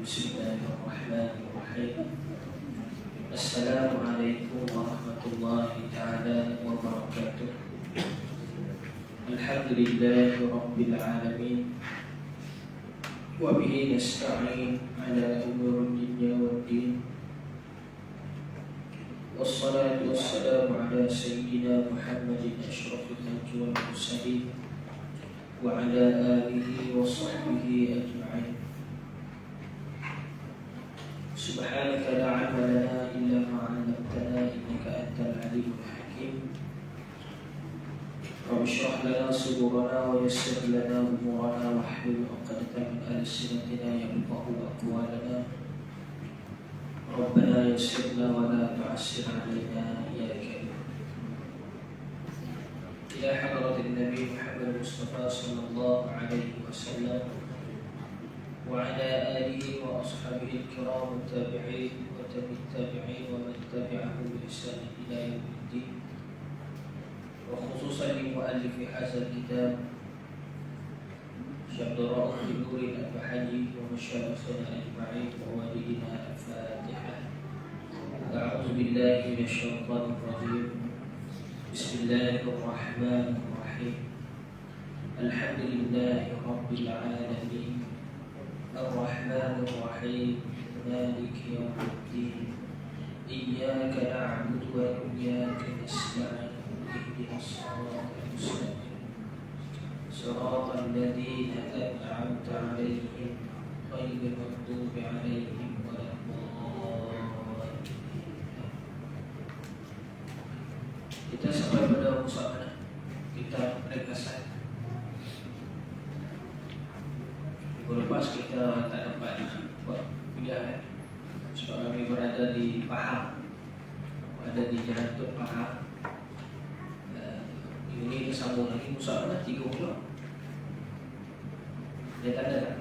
Bismillahirrahmanirrahim. Assalamualaikum warahmatullahi ta'ala wabarakatuh. Alhamdulillahi rabbil alamin. Wa bihi nasta'in ala umuri dunya waddin. Wassalatu wassalamu ala sayyidina Muhammadin asyrafil khalqi wal mursalin wa ala alihi wa sahbihi ajma'in. Subhanaka la ilma lana illa ma 'allamtana innaka antal alimul hakim. Rabbi shrah lana sudurana wa yassir lana umurana wahlul 'uqdatam min alsinatina yafqahu aqwalana. Rabbana yassirna wa la tu'assir 'alaina ya karim. Ila hadratin Nabi Muhammad Mustafa sallallahu alaihi wasallam وعلى آله وأصحابه الكرام التابعين وتابع التابعين ومن تبعهم بإحسان إلى يوم الدين. وخصوصا لمؤلف هذا الكتاب شيخ رؤوف نور الأبحري ومشايخنا أجمعين ووالدنا الفاتحة. أعوذ بالله من الشيطان الرجيم. بسم الله الرحمن الرحيم. الحمد لله رب العالمين الرحمن الرحيم مالك يوم الدين إياك نعبد وإياك نستعين اهدنا الصراط المستقيم صراط الذين أنعمت عليهم غير المغضوب عليهم ولا الضالين. Kita sampai pada musawarah kita ringkasan. Minggu lepas kita tak dapat buat kuliah sebab kami berada di Pahang, berada di Jalan Tun Pahang. Ini kita sambung lagi musawarah 3 bulan. Dia tak ada tak?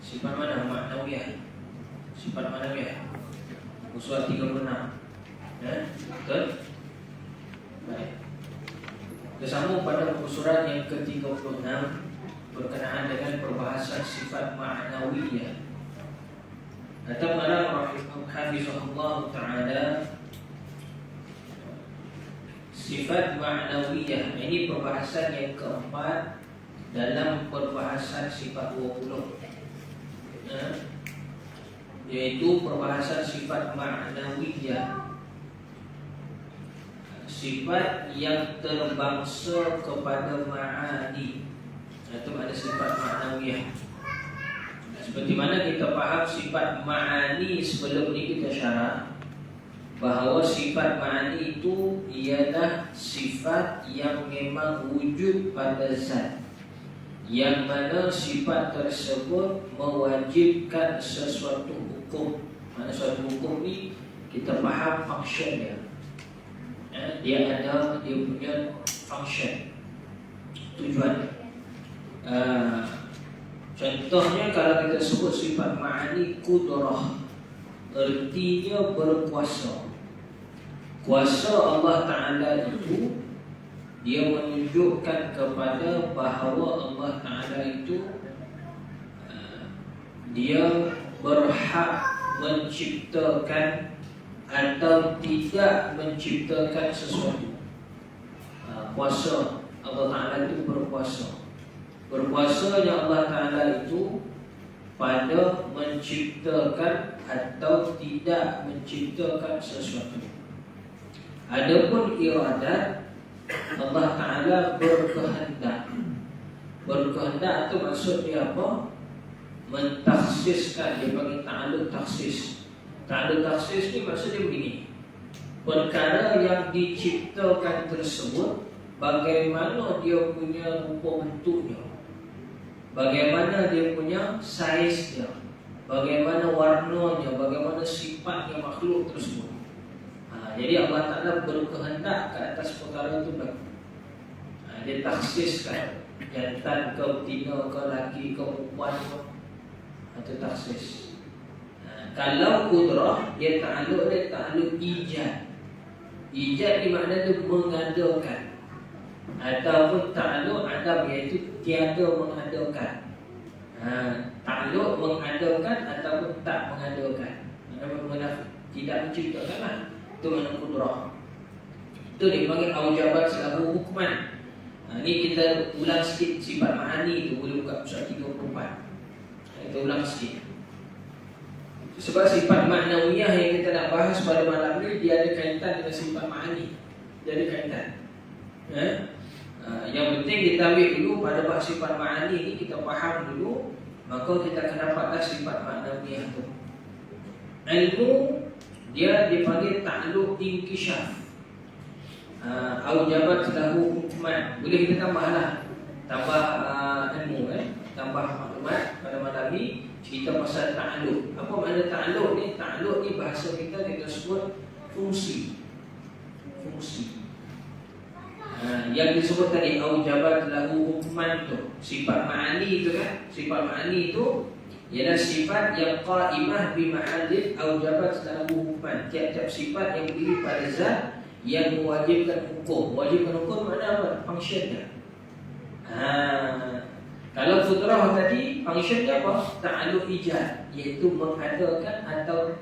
Sifat mana maknawiyah? Sifat maknawiyah Usul 36. Betul? Baik. Kesambung pada usulan yang ke-36 berkenaan dengan perbahasan sifat ma'nawiyah. Kata malam hafizahullah ta'ala, sifat ma'nawiyah ini perbahasan yang keempat dalam perbahasan sifat 20. Yaitu perbahasan sifat ma'nawiyah, sifat yang terbangsa kepada ma'ani, itu ada sifat ma'nawiyah. Seperti mana kita faham sifat ma'ani sebelum ini kita syarah bahawa sifat ma'ani itu ialah sifat yang memang wujud pada zat, yang mana sifat tersebut mewajibkan sesuatu hukum. Mana suatu hukum ni kita faham function dia. Dia ada dia punya function, tujuan. Contohnya kalau kita sebut sifat ma'ani kudrah, ertinya berkuasa. Kuasa Allah Ta'ala itu dia menunjukkan kepada bahawa Allah Ta'ala itu dia berhak menciptakan atau tidak menciptakan sesuatu. Kuasa Allah Ta'ala itu berkuasa. Berkuasanya Allah Ta'ala itu pada menciptakan atau tidak menciptakan sesuatu. Adapun iradat, Allah Ta'ala berkehendak. Berkehendak itu maksud dia apa? Mentaksiskan. Dia panggil ta'aluk taksis. Ta'aluk taksis ni maksudnya begini: perkara yang diciptakan tersebut, bagaimana dia punya rupa bentuknya, bagaimana dia punya saiznya, bagaimana warnanya, bagaimana sifatnya makhluk tersebut. Jadi Allah Ta'ala berkehendak ke atas perkara itu. Dia taksiskan jantan ke betina ke laki ke perempuan atau taksis. Kalau kudrah, dia ta'aluk ijad. Ijad di makna dia mengadakan, ataupun ta'aluk adam, iaitu tiada mengadakan. Ta'aluk mengadakan ataupun tak mengadakan. Mana tidak menciptakan lah. Itu makna kudrah. Itu dipanggil aujabat selaku hukman. Ini kita ulang sikit sifat ma'ani itu. Boleh buka surat 34. Kita ulang sikit. Sebab sifat maknawiyah yang kita nak bahas pada malam ni, dia ada kaitan dengan sifat ma'ani. Dia ada kaitan. Yang penting kita ambil dulu pada bab sifat ma'ani ni, kita faham dulu, maka kita akan dapatlah sifat maknawiyah tu. Ilmu dia dipanggil ta'aluk inkishaf. Aujabat lahu hukman. Boleh kita tambahlah, tambah ilmu, tambah maklumat pada malam ni. Cerita pasal ta'aluk. Apa makna ta'aluk ni? Ta'aluk ni bahasa kita sebut fungsi. Fungsi. Yang disebut tadi aujabat lahu hukman tu, sifat ma'ani tu kan. Sifat ma'ani tu ialah sifat yang qa'imah bi mahallin aujabat lahu hukman. Tiap-tiap sifat yang berdiri pada zat yang mewajibkan hukum. Mewajibkan hukum makna apa? Function dia. Kalau futrah tadi, function dia apa? Ta'aluk ijad, iaitu mengadakan atau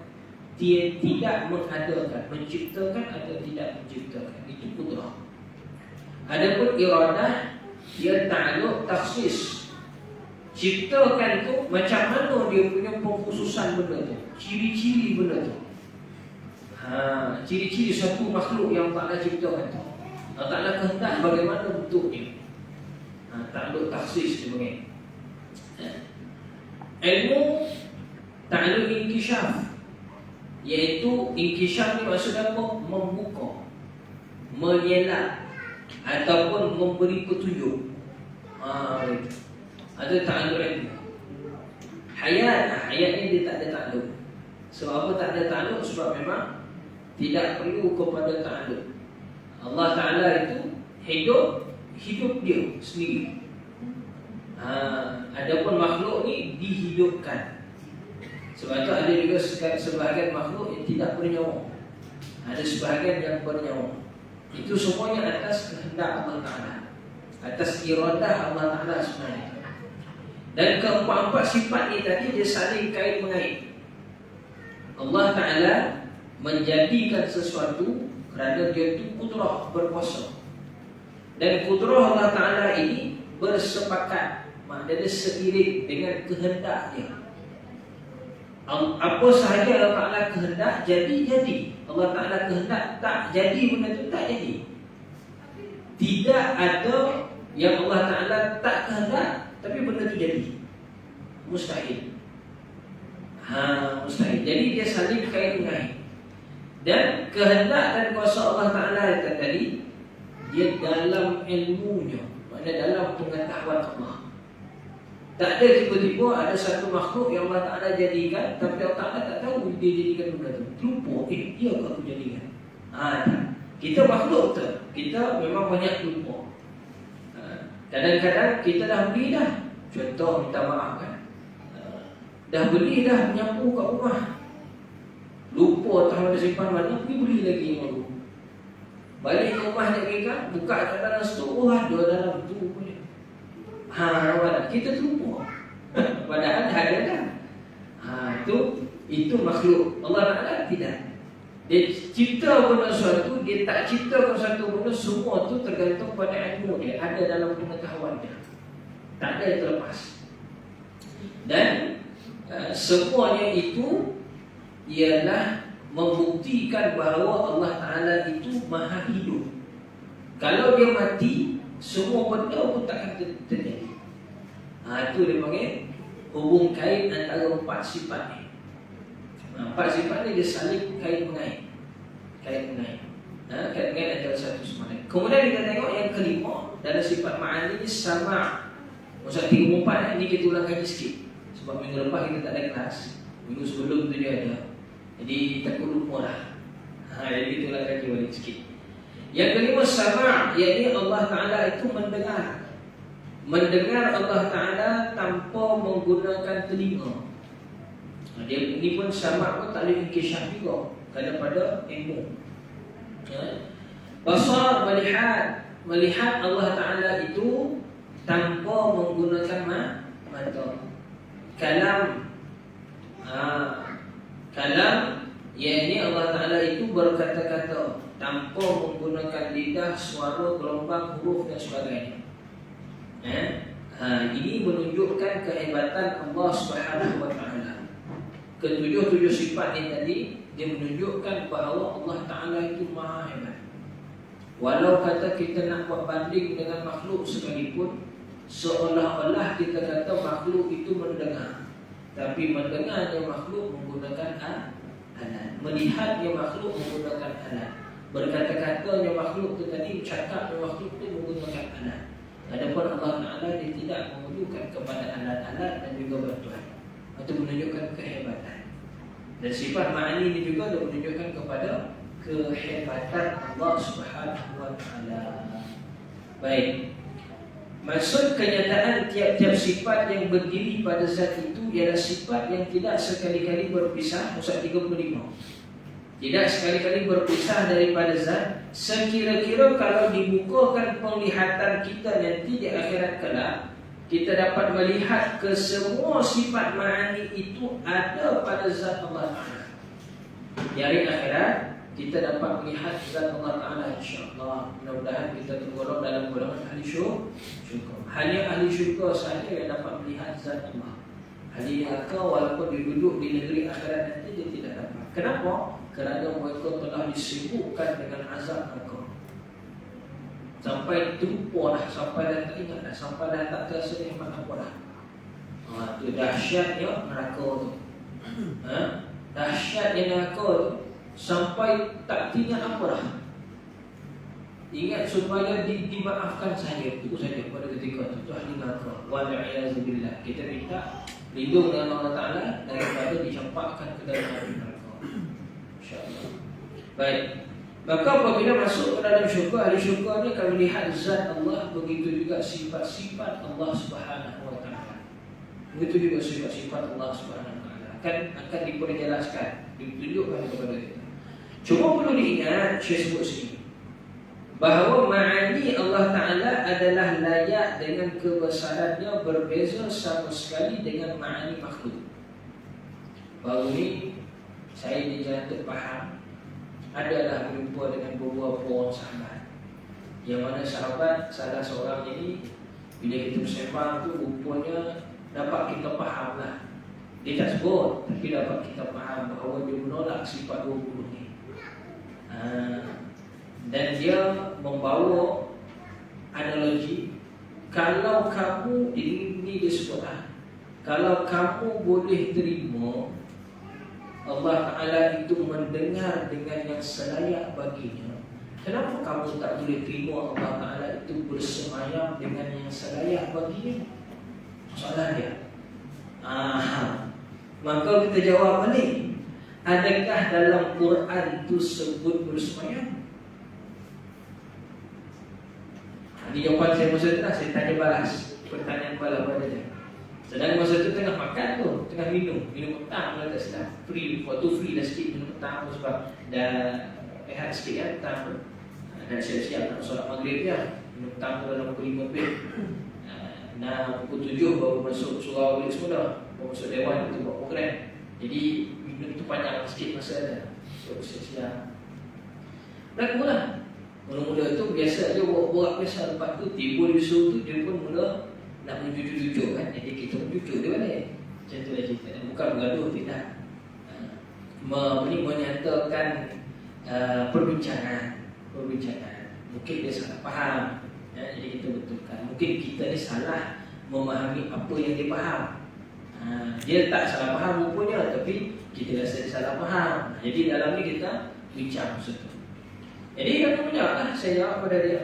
tidak mengadakan, menciptakan atau tidak menciptakan. Itu futrah. Adapun iradah, dia ta'aluk taksis. Ciptakan tu macam mana dia punya pengkhususan benda tu, ciri-ciri benda tu. Ciri-ciri satu makhluk yang Allah ciptakan tu. Allah Ta'ala kehendak bagaimana bentuknya. Ta'aluk taksis dia panggil. Ilmu ta'aluk inkishaf, iaitu inkishaf ni maksud apa? Membuka, menyelak ataupun memberi petunjuk. Ada ta'aluk ilmu. Hayat ni dia tak ada ta'aluk. Sebab apa tak ada ta'aluk? Sebab memang tidak perlu kepada ta'aluk. Allah Ta'ala itu hidup dia sendiri. Adapun makhluk ni dihidupkan. Sebab itu ada juga sebahagian makhluk yang tidak bernyawa, ada sebahagian yang bernyawa. Itu semuanya atas kehendak Allah Ta'ala, atas iradah Allah Ta'ala sebenarnya. Dan keempat-empat sifat ni tadi dia saling kait mengait. Allah Ta'ala menjadikan sesuatu kerana dia itu kudrah, berkuasa. Dan kudrah Allah Ta'ala ini bersepakat, maknanya seiring dengan kehendak dia. Apa sahaja Allah Ta'ala kehendak jadi. Allah Ta'ala kehendak tak jadi, benda itu tak jadi. Tidak ada yang Allah Ta'ala tak kehendak tapi benda itu jadi. Mustahil. Mustahil. Jadi dia saling kait-mengait. Dan kehendak dan kuasa Allah Ta'ala tadi, dia dalam ilmunya, maknanya dalam pengetahuan Allah. Tak ada tiba-tiba ada satu makhluk yang Allah Ta'ala jadikan, tapi Allah Ta'ala tak tahu dia jadikan benda tu. Lupa, dia aku jadikan. Kita makhluk tu, kita memang banyak lupa. Kadang-kadang kita dah beli dah. Contoh, minta maaf kan, dah beli dah menyapu kat rumah, lupa tak ada simpan mana, pergi beli lagi yang baru. Balik ke rumah nak pergi kan, buka kat dalam stok, ada dalam tu punya. Kita terlupa. Padahal ada dah. Itu makhluk. Allah Ta'ala tidak. Dia cipta benda sesuatu, dia tak ciptakan satu benda, semua tu tergantung pada ilmu dia, ada dalam pengetahuan dia. Tak ada yang terlepas. Dan semuanya itu ialah membuktikan bahawa Allah Ta'ala itu maha hidup. Kalau dia mati, semua benda pun takkan terjadi. Itu dia panggil hubung kait antara empat sifat ni. Empat sifat ni dia saling kait-mengait. Kait-mengait antara satu sama lain. Kemudian kita tengok yang kelima, dalam sifat ma'ani ni sama. Maksud 3-4 ni kita ulang kaji sikit. Sebab minggu lepas kita tak ada kelas, minggu sebelum tu dia ada. Jadi takut lupa lah. Jadi kita ulang kaji balik sikit. Yang kelima sama', iaitu Allah Ta'ala itu mendengar. Mendengar Allah Ta'ala tanpa menggunakan telinga. Ini pun sama pun tak boleh inkishaf juga pada ilmu. Basar, melihat Allah Ta'ala itu tanpa menggunakan mata. Kalam, iaitu Allah Ta'ala itu berkata-kata tanpa menggunakan lidah, suara, gelombang, huruf dan sebagainya. Ini menunjukkan kehebatan Allah Subhanahu Wa Ta'ala. Ketujuh sifat ini tadi, dia menunjukkan bahawa Allah Ta'ala itu maha hebat. Walau kata kita nak buat banding dengan makhluk sekalipun, seolah-olah kita kata makhluk itu mendengar. Tapi mendengarnya makhluk menggunakan alat, melihatnya makhluk menggunakan alat, berkata-katanya makhluk itu tadi, cakapnya makhluk itu menggunakan alat. Adapun Allah Ta'ala dia tidak memerlukan kepada alat-alat dan juga bantuan. Itu menunjukkan kehebatan. Dan sifat ma'ani ini juga menunjukkan kepada kehebatan Allah Subhanahu Wa Ta'ala. Baik. Maksud kenyataan tiap-tiap sifat yang berdiri pada zat itu ialah sifat yang tidak sekali-kali berpisah. Maksud 35. Tidak sekali-kali berpisah daripada zat. Sekira-kira kalau dibukakan penglihatan kita nanti di akhirat kelak, kita dapat melihat ke semua sifat ma'ani itu ada pada zat Allah Ta'ala. Di hari akhirat kita dapat melihat zat Allah Ta'ala, insyaAllah. Mudah-mudahan kita tergolong dalam golongan ahli syurga. Hanya ahli syurga sahaja yang dapat melihat zat Allah. Ahli neraka walaupun dia duduk di negeri akhirat nanti dia tidak dapat. Kenapa? Kerana mereka telah disibukkan dengan azab neraka. Sampai terlupa dah, sampai dah tak ingat dah, sampai dah tak terasa nikmat apa dah. Itu dahsyatnya neraka tu. Dahsyatnya neraka tu sampai tak ingat apa dah. Ingat supaya dimaafkan saja, itu saja pada ketika itu ahli neraka. Wa'iyyazubillah. Kita minta lindung dengan Allah Ta'ala daripada dicampakkan ke dalam api neraka, InsyaAllah. Baik. Maka apabila masuk ke dalam syurga, ahli syurga ni akan melihat zat Allah. Begitu juga sifat-sifat Allah Subhanahu Wa Ta'ala. Begitu juga sifat-sifat Allah Subhanahu Wa Ta'ala akan diperjelaskan, ditunjukkan kepada kita. Cuma perlu diingat, saya sebut sini, bahawa ma'ani Allah Ta'ala adalah layak dengan kebesarannya, berbeza sama sekali dengan ma'ani makhluk. Baru ni saya di jalan terfaham, adalah berjumpa dengan beberapa orang sahabat, yang mana sahabat salah seorang ini bila kita bersembang tu rupanya dapat kita faham lah. Dia tak sebut, tapi dapat kita faham bahawa dia menolak sifat 20 ni. Dan dia membawa analogi, kalau kamu, ini dia sebut lah, kalau kamu boleh terima Allah Ta'ala itu mendengar dengan yang selayak baginya, kenapa kamu tak boleh terima Allah Ta'ala itu bersemayam dengan yang selayak baginya? Soalan dia. Maka kita jawab balik, adakah dalam Quran itu sebut bersemayam? Di jawapan saya masa itu lah, saya tanya balas pertanyaan balas pada dia. Sedang masa itu tengah makan tu, tengah minum petang lah, tak silap. Free, waktu free dah sikit minum petang tu sebab dah rehat sikit kan petang tu. Nak siap-siap nak solat maghrib ya. Petang dalam pukul 5 lebih. Nah, pukul 7 baru masuk surau balik semula. Baru masuk dewan untuk buat program. Jadi minggu itu panjang sikit masa ada. So siap-siap. Berlakulah. Mula-mula tu biasa je borak biasa. Lepas tu tiba di suruh tu dia pun mula nak menjujur-jujur kan. Jadi kita menjujur dia balik. Macam tu lah cerita. Bukan bergaduh, tidak. Menyatakan perbincangan. Mungkin dia salah faham. Jadi kita betulkan. Mungkin kita ni salah memahami apa yang dia faham. Dia tak salah faham rupanya, tapi kita rasa dia salah faham. Jadi dalam ni kita bincang maksud tu. Jadi dia menjawab, saya jawab pada dia,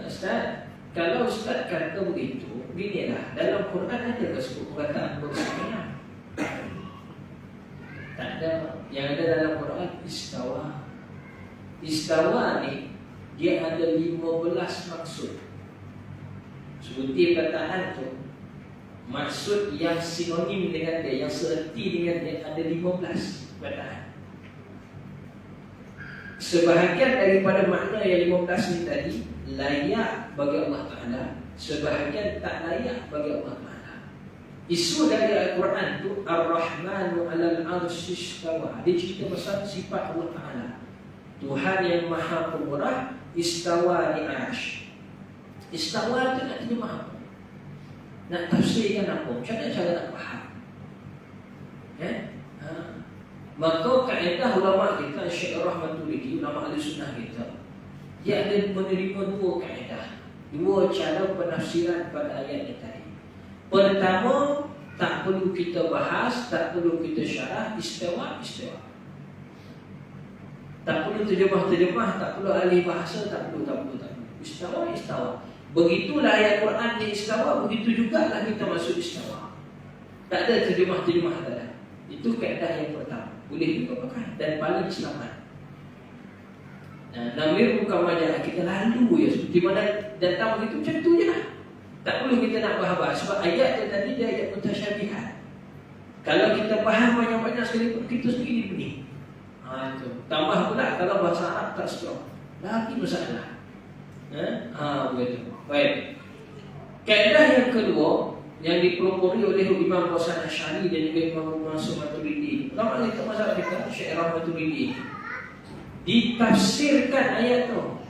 Ustaz, kalau Ustaz kata begitu, beginilah, dalam Quran ada ke sebut perkataan bersama? Tak ada. Yang ada dalam Quran istawa. Istawa ni dia ada 15 maksud. Seperti perkataan tu, maksud yang sinonim dengan dia, yang seerti dengan dia ada 15 perkataan. Sebahagian daripada makna yang 15 ni tadi layak bagi Allah Ta'ala, sebahagian tak layak bagi Allah Ta'ala. Isu dari Al-Quran tu Ar-Rahmanu 'alal 'arsy istawa. Dia cerita pasal sifat Allah Ta'ala, Tuhan yang Maha Pemurah, istawa di arsy. Istawa tu nak terjemah apa? Nak tafsirkan apa? Macam mana cara nak faham? Maka kaedah ulama kita, Syekh Rahmatullahi, ulama ahli sunnah kita, dia ada menerima dua kaedah, dua cara penafsiran pada ayat ini tadi. Pertama, tak perlu kita bahas, tak perlu kita syarah, istiwa. Tak perlu terjemah, tak perlu ahli bahasa, tak perlu. Istawa. Begitulah ayat Quran yang istawa, begitu jugalah kita masuk istawa. Tak ada terjemah tak. Itu kaedah yang pertama. Boleh juga pakai dan paling selamat. Namir bukan majalah kita lalu ya, seperti mana datang begitu macam tu je lah. Tak perlu kita nak bahas sebab ayat yang tadi dia ayat mutasyabihat. Kalau kita faham banyak-banyak sekali pun kita sendiri pening. Itu. Tambah pula kalau bahasa Arab tak strong, lagi masalah. Begitu. Baik. Kaedah yang kedua yang dipelopori oleh Imam Hasan Asy'ari dan juga Imam Mansur Maturidi. Ulama kita mazhab kita, Syekh Rahmatullahi, ditafsirkan ayat tu,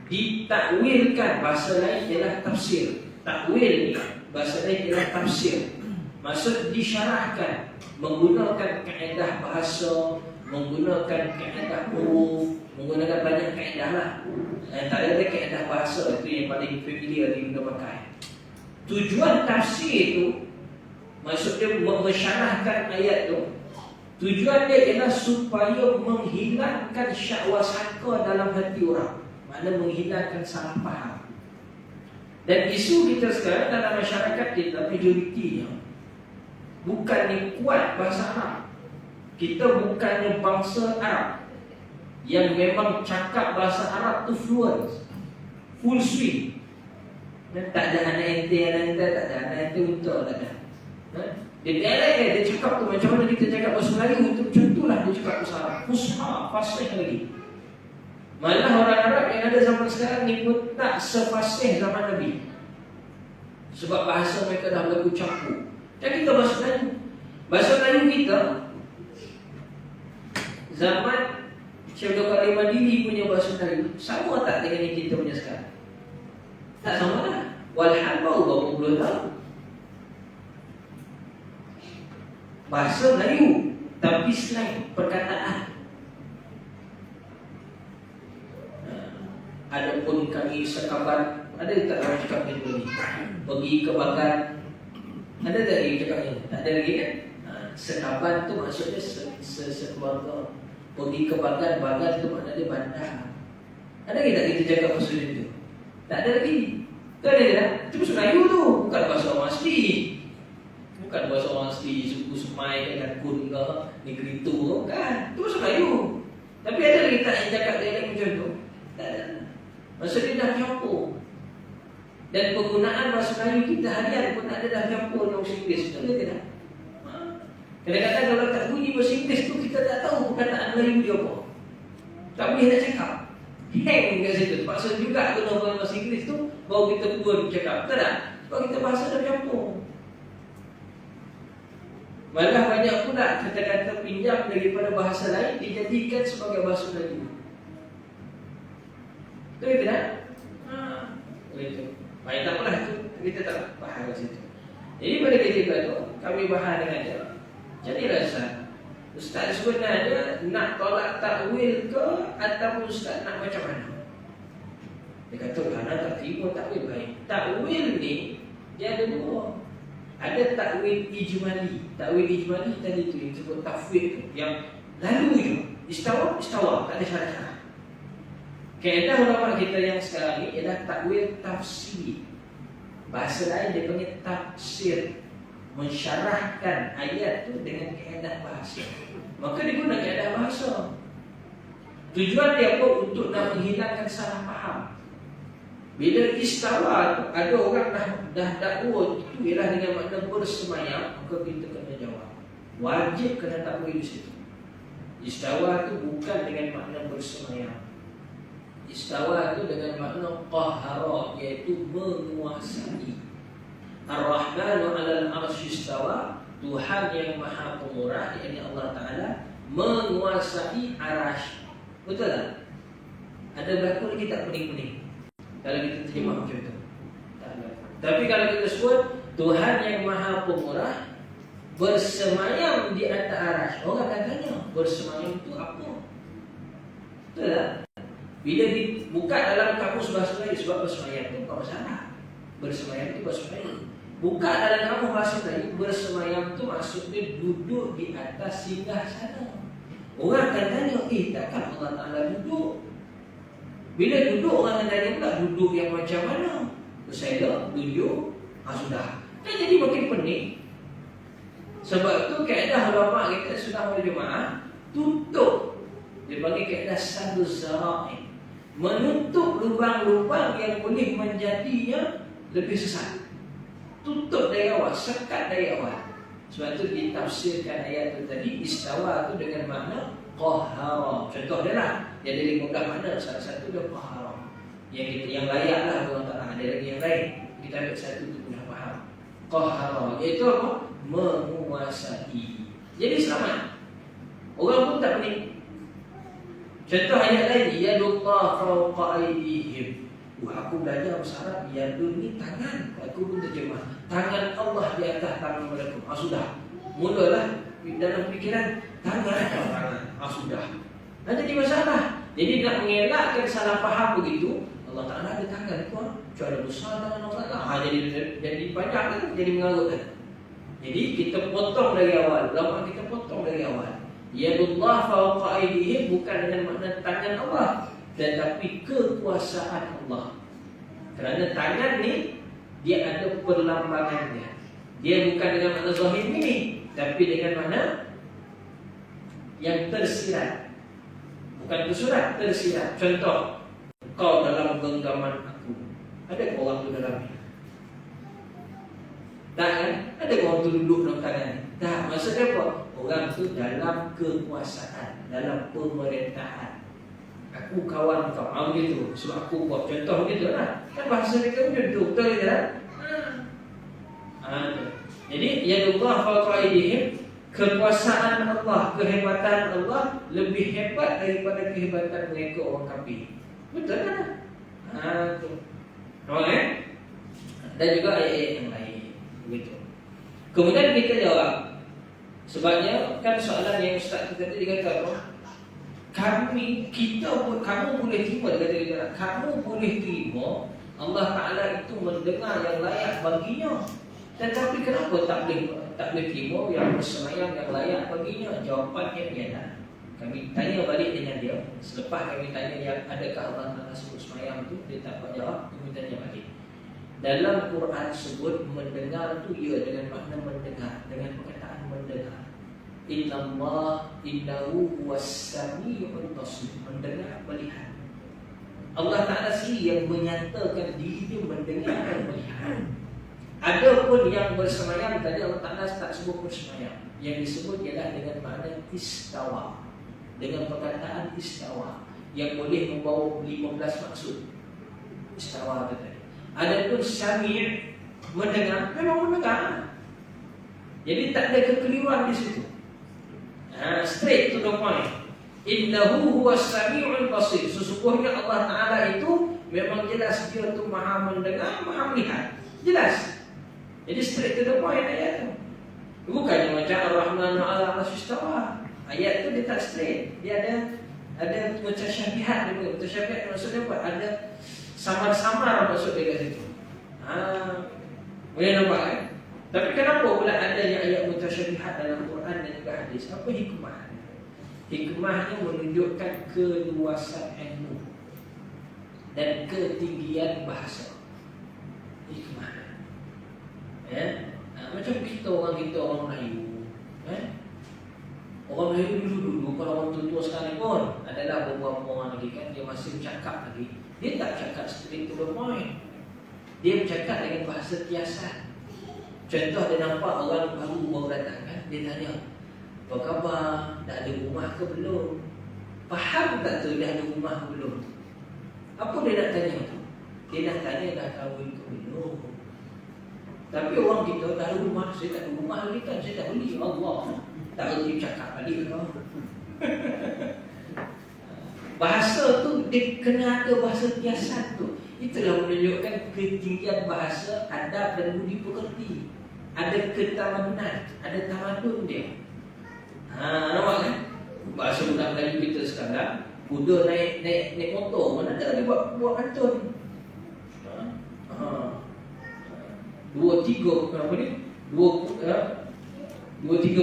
ditakwilkan, bahasa lain ialah tafsir. Takwil ni bahasa lain ialah tafsir. Maksud disyarahkan menggunakan kaedah bahasa, menggunakan kaedah huruf, menggunakan banyak kaedah lah. Tak ada kaedah bahasa itu yang paling familiar kita pakai. Tujuan tafsir itu, maksudnya mensyarahkan ayat itu, tujuan dia ialah supaya menghilangkan syahwa sangka dalam hati orang. Maknanya menghilangkan salah faham. Dan isu kita sekarang dalam masyarakat kita, majoritinya bukannya kuat bahasa Arab. Kita bukannya bangsa Arab yang memang cakap bahasa Arab tu fluent, full swing. Dan tak ada anak ente, tak ada anak ente unta, tak ada. Dia cakap tu macam mana kita cakap bahasa Melayu tu, macam itulah dia cakap bahasa Arab. Fusha, fasih lagi. Malah orang Arab yang ada zaman sekarang ni pun tak sefasih zaman Nabi. Sebab bahasa mereka dah berlaku campur. Dan kita bahasa Melayu. Bahasa Melayu kita zaman Syekh Abdul Qadir Madini punya bahasa Melayu sama tak dengan yang kita punya sekarang? Tak sama lah. Walhal baru 20 tahun. Bahasa Melayu tapi slang perkataan. Adapun kami sekabat, ada tak orang cakap macam ni? Pergi ke Bagan, ada tak lagi cakap ni? Tak ada lagi kan? Sekabat tu maksudnya sekeluarga. Pergi ke Bagan, Bagan tu maknanya bandar. Ada lagi tak kita cakap maksud itu? Tak ada lagi. Tak ada tak? Itu bahasa Melayu tu, bukan bahasa orang asli. Bukan bahasa orang asli, suku Semai dan Kun ke, negeri tu, bukan. Itu bahasa Melayu. Tapi ada lagi tak yang cakap dia lagi macam tu? Tak ada. Maksudnya dah campur. Dan penggunaan bahasa Melayu kita harian pun ada dah campur dengan bahasa Inggeris. Betul ke tidak? Kadang-kadang kalau tak bunyi bahasa Inggeris tu, kita tak tahu perkataan Melayu dia apa. Tak boleh nak cakap. hang kat situ. Terpaksa juga kena bahasa Inggeris tu baru kita pun cakap. Betul tak? Sebab kita bahasa dah campur. Malah banyak pula kata-kata pinjam daripada bahasa lain dijadikan sebagai bahasa Melayu. Betul tak? Begitu. Baik, tak apalah tu. Kita tak faham kat situ. Jadi pada ketika tu kami bahas dengan dia. Jadi rasa Ustaz sebenarnya nak tolak takwil ke ataupun Ustaz nak macam mana? Dia kata kerana tak terima takwil baik. Takwil ni dia ada dua. Ada takwil ijmali. Takwil ijmali tadi tu yang disebut tafwid tu, yang lalu je. Istawa, istawa, tak ada syarat-syarat. Kaedah ulama kita yang sekarang ni ialah takwil tafsir. Bahasa lain dia panggil tafsir, mensyarahkan ayat tu dengan kaedah bahasa. Maka dia guna kaedah bahasa. Tujuan dia apa? Untuk nak menghilangkan salah faham. Bila istawa tu, ada orang dah dakwa itu ialah dengan makna bersemayam, maka kita kena jawab. Wajib kena takwil di situ. Istawa tu bukan dengan makna bersemayam. Istawa itu dengan makna qahara, iaitu menguasai. Ar-Rahmanu 'alal 'arsy istawa, Tuhan yang Maha Pemurah, yakni Allah Taala menguasai arasy. Betul tak? Ada berlaku lagi tak pening-pening kalau kita terima macam tu? Tak ada. Tapi kalau kita sebut Tuhan yang Maha Pemurah bersemayam di atas arasy, orang akan tanya, bersemayam itu apa? Betul tak? Bila dibuka dalam kamus bahasa Melayu, sebab bersemayam itu bukan masalah. Bersemayam itu bersemayam. Buka dalam kamus bahasa Melayu, bersemayam itu maksudnya duduk di atas singgah sana. Orang akan tanya, takkan Allah Ta'ala duduk? Bila duduk, orang akan tanya pula, duduk yang macam mana? Bersila, duduk, sudah. Kan jadi makin pening. Sebab itu kaedah ulama kita sudah berjemaah tutup. Dia panggil kaedah saddu zara'i, menutup lubang-lubang yang boleh menjadinya lebih sesat. Tutup dari awal, sekat dari awal. Sebab itu ditafsirkan ayat itu tadi, istawa itu dengan makna qahara. Contoh dia lah, dia ada 15 makna, salah satu dia qahara. Yang layak lah Allah Ta'ala. Ada lagi yang lain, kita ambil satu itu pun dah faham. Qahara, iaitu apa? Menguasai. Jadi selamat. Orang pun tak pening. Contoh ayat lain, yadullah fawqa aydihim. Aku belajar bahasa Arab, yadul ni tangan. Aku pun terjemah, tangan Allah di atas tangan mereka. Sudah. Mulalah dalam fikiran, tangan. Sudah. Nanti jadi masalah. Jadi nak mengelakkan salah faham begitu, Allah Ta'ala ada tangan tu. Cara besar tangan Allah Ta'ala. Jadi panjang kan, jadi mengarut kan. Jadi kita potong dari awal. Lama kita potong dari awal. Yadullah fawqa aydihim bukan dengan makna tangan Allah, tetapi kekuasaan Allah. Kerana tangan ni dia ada perlambangannya. Dia bukan dengan makna zahir ini, tapi dengan makna yang tersirat. Bukan tersurat, tersirat. Contoh, kau dalam genggaman aku. Ada orang tu dalam ni? Tak kan? Ada orang tu duduk dalam tangan ni? Tak. Maksudnya apa? Orang tu dalam kekuasaan, dalam pemerintahan. Aku kawan kau, begitu. Sebab aku buat contoh begitu lah. Kan bahasa mereka macam tu, betul tak? Jadi yadullah fawqa aydihim, kekuasaan Allah, kehebatan Allah lebih hebat daripada kehebatan mereka orang kafir. Betul kan? Tu. Okey. Dan juga ayat-ayat yang lain. Begitu. Kemudian kita jawab. Sebabnya kan soalan yang Ustaz kita tadi kata apa? Kamu boleh terima, kamu boleh terima Allah Ta'ala itu mendengar yang layak baginya. Tetapi kenapa tak boleh terima yang bersemayam yang layak baginya? Jawapannya ialah, kami tanya balik dengan dia. Selepas kami tanya yang adakah Allah Ta'ala sebut semayam itu, dia tak dapat jawab. Kami tanya balik. Dalam Quran sebut mendengar itu ia dengan makna mendengar, dengan perkataan mendengar. Innahu huwas-sami'ul basir, mendengar, melihat. Allah Ta'ala sendiri yang menyatakan diri mendengar dan melihat. Adapun yang bersemayam tadi Allah Ta'ala tak sebut bersemayam. Yang disebut ialah dengan makna istawa, dengan perkataan istawa. yang boleh membawa 15 maksud. Istawa itu tadi. Adapun sami' mendengar, memang mendengar. Jadi tak ada kekeliruan di situ. Straight to the point. Innahu huwas sami'ul basir. Sesungguhnya Allah Ta'ala itu memang jelas dia tu maha mendengar, maha melihat. Jelas. Jadi straight to the point ayat tu. Bukannya macam Ar-Rahman 'ala al-'arsy istawa. Ayat tu dia tak straight. Dia ada mutasyabihat dia. Mutasyabihat maksudnya apa? Ada samar-samar maksud dia kat situ. Boleh nampak kan? Tapi kenapa pula adanya ayat mutasyabihat dalam Quran dan juga hadis? Apa hikmah? Hikmahnya menunjukkan keluasan ilmu dan ketinggian bahasa. Hikmah. Macam kita orang Melayu. Orang Melayu dulu kalau orang tua sekali pun adalah beberapa orang lagi kan, dia masih bercakap lagi. Dia tak cakap straight to the point. Dia bercakap dengan bahasa kiasan. Contoh, dia nampak orang baru datang kan, dia tanya, apa khabar? Dah ada rumah ke belum? Faham tak tu dah ada rumah ke belum? Apa dia nak tanya tu? Dia nak tanya dah kahwin ke belum? Tapi orang kita dah ada rumah, saya tak ada rumah lagi kan, saya tak beli. Allah, tak boleh cakap balik kau. Bahasa tu dia kena ada bahasa kiasan tu. Itulah menunjukkan ketinggian bahasa, adab dan budi pekerti. Ada ketamadunan, ada tamadun dia. Nampak kan? Bahasa budak Melayu kita sekarang, budak naik motor, mana ada dia buat kantun. Dua tiga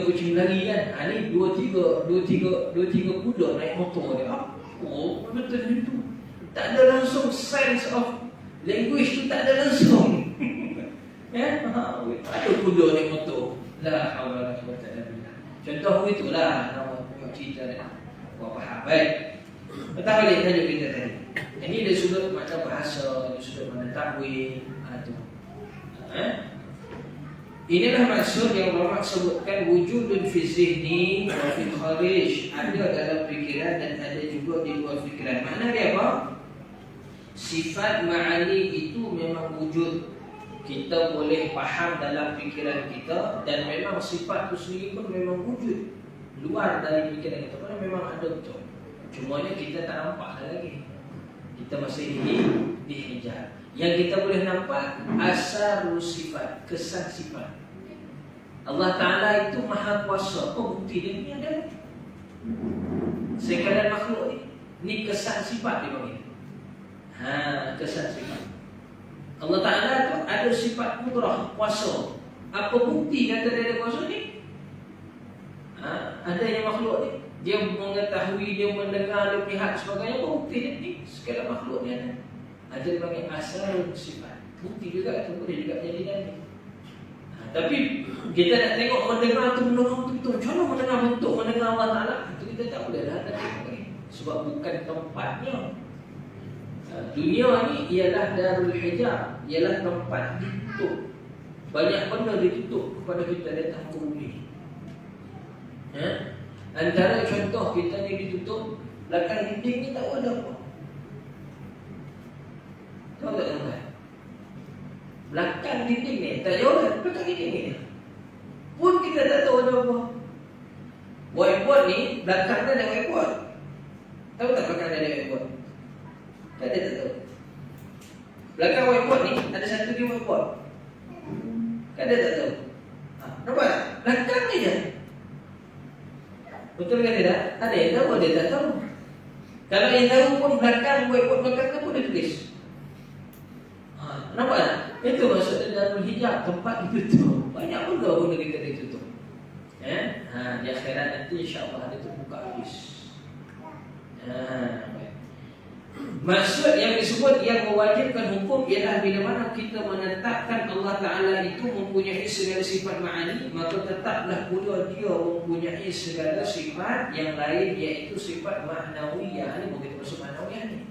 kucing lari kan. Ni dua tiga budak naik motor dia. Betul itu. Tak ada langsung sense of language tu, tak ada langsung. Ada kuda naik motor. La haula wala quwwata illa billah. Contoh begitulah nama cerita dia. Kau faham baik. Kita balik tajuk kita tadi. Ini dari sudut macam bahasa, dari sudut mana takwil tu. Inilah maksud yang ulama sebutkan wujudun fi zihni wa fi kharij. Ada dalam fikiran dan ada juga di luar fikiran. Makna dia apa? Sifat ma'ani itu memang wujud. Kita boleh faham dalam fikiran kita, dan memang sifat itu sendiri pun memang wujud luar dari fikiran kita pun memang ada betul. Cumanya kita tak nampak lagi. Kita masih dihijar. Yang kita boleh nampak asal sifat, kesan sifat. Allah Ta'ala itu maha kuasa. Bukti dia ni ada. Sekalian makhluk ni kesan sifat dia bagi. Kesan sifat. Allah Ta'ala tu ada sifat kudrah, kuasa. Apa bukti kata dia ada kuasa ni? Adanya makhluk ni, dia mengetahui, dia mendengar, dia melihat sebagainya. Apa bukti dia ni? Sekalian makhluk ni ada. Ada bagi asal sifat. Bukti juga tu boleh juga jadi nanti. Tapi kita nak tengok mendengar tu betul. Macam mana mendengar bentuk mendengar Allah Ta'ala? Itu kita tak boleh dah tengok. Sebab bukan tempatnya. Dunia ni ialah darul hijab, ialah tempat ditutup. Banyak benda ditutup kepada kita datang ke bumi. Antara contoh kita ni ditutup, belakang dinding ni tak ada apa. Tahu tak tuan? Belakang dinding ni, tak jauh lah, belakang dinding ni pun kita tak tahu ada apa. Whiteboard ni, belakangnya ada whiteboard. Tahu tak belakangnya ada whiteboard? Tak ada, tak tahu. Belakang whiteboard ni, ada satu di whiteboard. Kan dia tak tahu. Nampak tak? Belakang ni je. Betul kan tidak? Ada yang tahu, dia tak tahu. Kalau yang tahu pun belakang, whiteboard belakang pun dia tulis. Nampak tak? Itu maksudnya dalam hijab, tempat ditutup. Banyak benda kita ditutup. Di akhirat nanti insya-Allah ada terbuka habis. Maksud yang disebut yang mewajibkan hukum ialah bila mana kita menetapkan Allah Ta'ala itu mempunyai segala sifat ma'ani, maka tetaplah pula dia mempunyai segala sifat yang lain, iaitu sifat ma'nawiyah. Ini begitu maksud ma'nawiyah ni.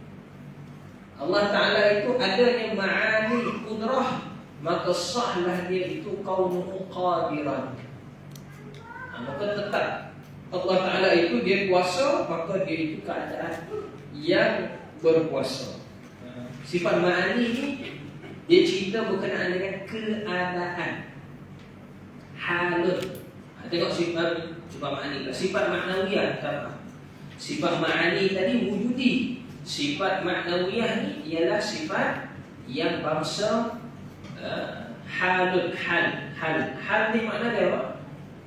Allah Ta'ala itu adanya ma'ani qudrah, maka sahlah dia itu kaunuhu qadiran. Maka tetap Allah Ta'ala itu dia kuasa, maka dia itu keadaan yang berkuasa. Sifat ma'ani ni dia cerita berkenaan dengan keadaan. Halun. Tengok sifat ma'ani. Sifat ma'nawiyah. Sifat ma'ani tadi wujudi. Sifat ma'nawiyah ni ialah sifat yang bangsa halun. Hal ni makna dia apa?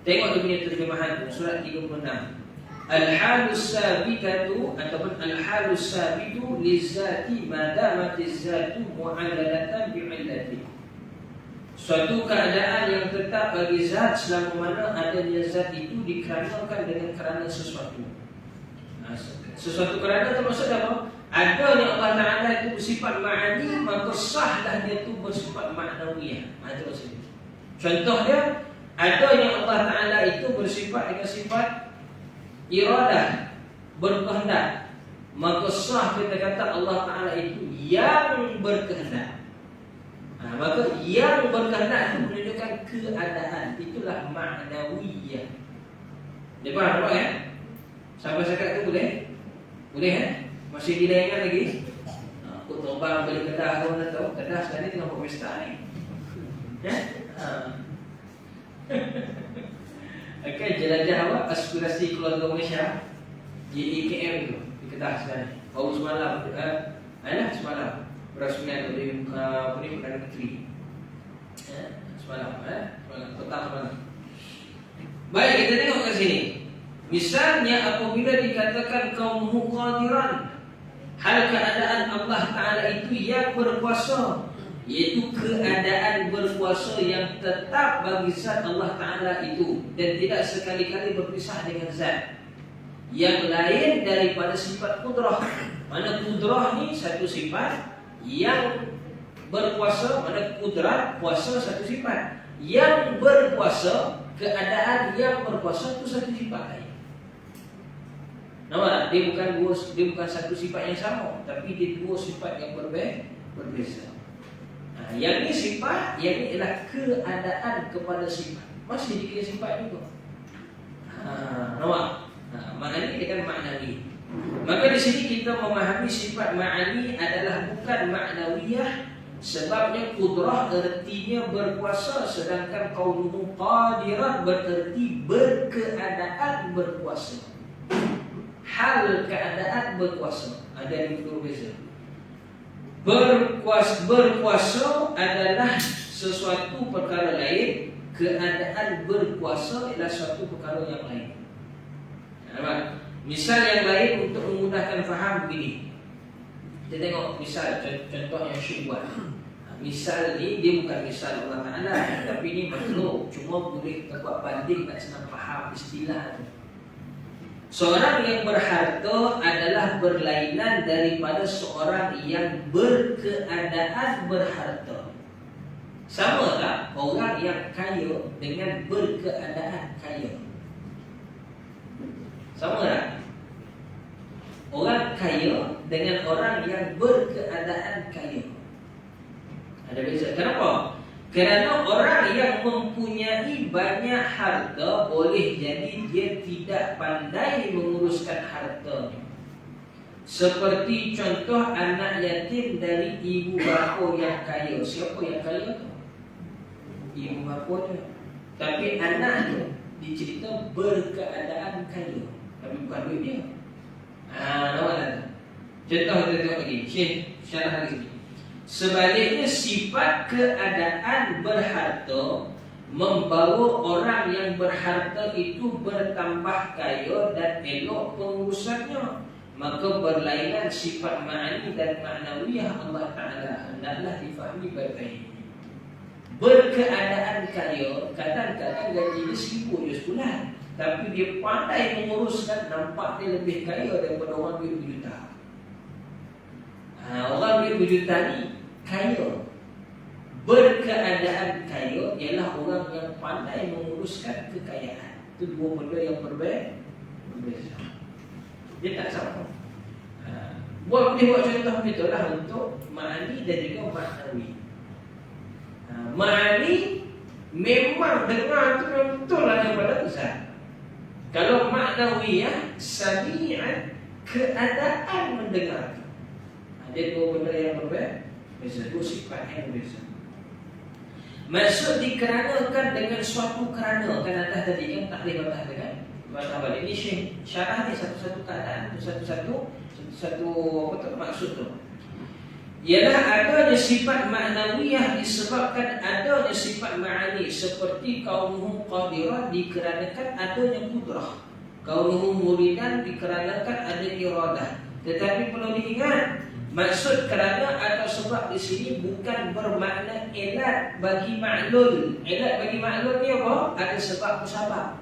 Tengok dia punya terjemahan surat 36. Al-halus sabitatu ataupun al-halus sabitu lizati madamatiz zatu mu'allalatan bi'illati. Suatu keadaan yang tetap bagi zat selama mana adanya zat itu dikeranakan dengan kerana sesuatu. Sesuatu kerana itu maksud apa? Adanya Allah Ta'ala itu bersifat ma'ani, maka sahlah dia itu bersifat ma'nawiyah. Itu maksudnya. Contoh dia, adanya Allah Ta'ala itu bersifat dengan sifat iradah, berkehendak, maka sah kita kata Allah Ta'ala itu yang berkehendak. Maka yang berkehendak itu menunjukkan keadaan. Itulah ma'nawiyah. Dia faham tak ya? Sampai sekarang itu boleh? Boleh Masih dilayankan lagi? Aku terbang balik Kedah, kau nak tahu Kedah sekarang ni tengah buat pesta ni. Akan jelajah apa? Aspirasi keluarga Malaysia JEKM tu di Kedah sekarang ni. Baru semalam semalam berasmian oleh Perdana Menteri. Semalam petang semalam. Baik, kita tengok kat sini. Misalnya apabila dikatakan kaummu qadiran, hal keadaan Allah Ta'ala itu yang berkuasa, iaitu keadaan berkuasa yang tetap bagi zat Allah Ta'ala itu, dan tidak sekali-kali berpisah dengan zat yang lain daripada sifat kudrah. Mana kudrah ni satu sifat yang berkuasa, mana kudrat kuasa satu sifat. Yang berkuasa, keadaan yang berkuasa itu satu sifat lain. Nampak? Dia bukan satu sifat yang sama, tapi dia dua sifat yang berbeza. Yang ni sifat, yang ni ialah keadaan kepada sifat. Masih dikira sifat juga. Nampak? Maknanya dia kan maknawi. Maka di sini kita memahami sifat ma'ani adalah bukan ma'nawiyah, sebabnya kudrah ertinya berkuasa, sedangkan qauluhu qadiran bererti berkeadaan berkuasa. Hal keadaan berkuasa ada yang berbeza. Berkuasa adalah sesuatu perkara lain, keadaan berkuasa adalah suatu perkara yang lain. Nampak? Misal yang lain untuk memudahkan faham begini. Kita tengok misal contoh yang syubhat. Misal ni dia bukan misal Allah Ta'ala, tapi ni makhluk. Cuma boleh kita buat banding nak senang faham istilah tu. Seorang yang berharta adalah berlainan daripada seorang yang berkeadaan berharta. Sama tak orang yang kaya dengan berkeadaan kaya? Sama tak? Orang kaya dengan orang yang berkeadaan kaya. Ada beza. Kenapa? Kerana orang yang mempunyai banyak harta boleh jadi dia tidak pandai menguruskan hartanya. Seperti contoh anak yatim dari ibu bapa yang kaya. Siapa yang kaya tu? Ibu bapa tu. Tapi anak tu dicerita berkeadaan kaya, tapi bukan duit dia. Nampak tak? Contoh kita tengok lagi. Syarah lagi. Sebaliknya sifat keadaan berharta membawa orang yang berharta itu bertambah kaya dan elok pengurusannya. Maka berlainan sifat ma'ani dan ma'nawiyah Allah Ta'ala hendaklah difahami baik-baik. Berkeadaan kaya, kadang-kadang gajinya RM1,000 je sebulan, tapi dia pandai menguruskan, nampak dia lebih kaya daripada orang duit berjuta. Orang duit berjuta ni kaya. Berkeadaan kaya ialah orang yang pandai menguruskan kekayaan. Itu dua benda yang berbeza. Dia tak sama. Boleh buat contoh itulah untuk ma'ani dan juga ma'nawi. Ma'ani memang dengar tu memang betul lah daripada Tuhan. Kalau ma'nawi sami'an keadaan mendengar. Ada dua benda yang berbeza, dua sifat yang berbeza. Maksud dikarenakan dengan suatu kerana, kan atas tadi kan tak boleh batah kan? Batah balik ni syarah ni satu-satu keadaan, satu apa tu maksud tu. Ialah adanya sifat ma'nawiyah disebabkan adanya sifat ma'ani seperti kaunuhu qadirah dikarenakan adanya kudrah, kaunuhu muridan dikarenakan ada iradah. Tetapi perlu diingat, maksud kerana atau sebab di sini bukan bermakna ilat bagi ma'lul. Ilat bagi ma'lul ni apa? Ada sebab musabab,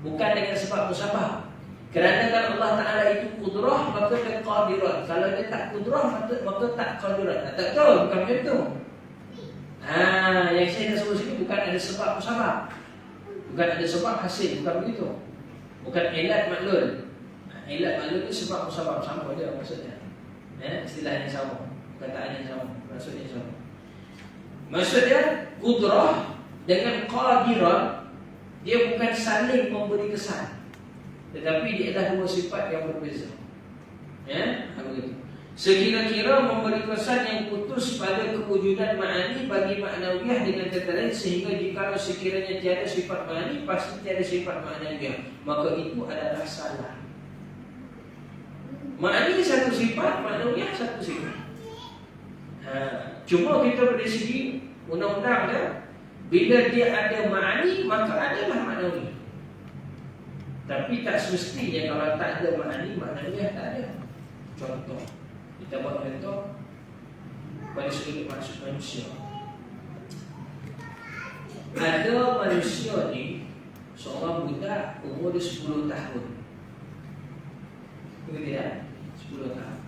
bukan dengan sebab musabab. Kerana kalau Allah Ta'ala itu kudrah, maka dia qadirat. Kalau dia tak kudrah, maka tak qadirat. Tak tahu, bukan macam tu. Yang saya dah sebut sini bukan ada sebab musabab, bukan ada sebab hasil, bukan begitu. Bukan ilat ma'lul. Ilat ma'lul itu sebab musabab, sama dia maksudnya. Istilahnya sama, perkataannya sama, maksudnya sama. Maksudnya kudrah dengan qadirat dia bukan saling memberi kesan, tetapi dia adalah dua sifat yang berbeza. Begitu. Sekira-kira memberi kesan yang putus pada kewujudan ma'ani bagi ma'nawiyah dengan kata lain, sehingga jika sekiranya tiada sifat ma'ani, pasti tiada sifat ma'nawiyah, maka itu adalah salah. Ma'ani satu sifat, ma'nawiyah satu sifat. Cuma kita dari segi undang-undang kan, bila dia ada ma'ani, maka adalah ma'nawiyah. Tapi tak semestinya kalau tak ada ma'ani, ma'nawiyah tak ada. Contoh, kita buat contoh pada sudut maksud manusia. Ada manusia ni, seorang budak umur dia 10 tahun. Begitu ya? 10 tahun.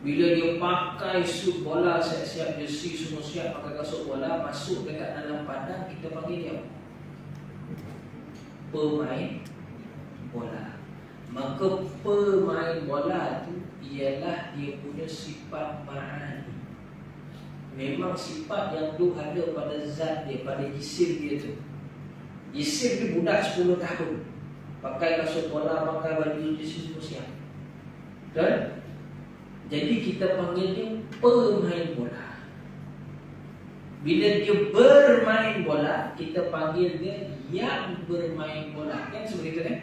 Bila dia pakai suit bola, siap-siap jersey, semua siap pakai kasut bola, masuk dekat dalam padang, kita panggil dia pemain bola. Maka pemain bola tu ialah dia punya sifat ma'ani. Memang sifat yang tu ada pada zat dia, pada jisim dia tu. Jisim dia budak 10 tahun, pakai kasut bola, pakai baju jersey, semua siap. Betul? Jadi kita panggil dia pemain bola. Bila dia bermain bola, kita panggil dia yang bermain bola. Kan seperti itu kan?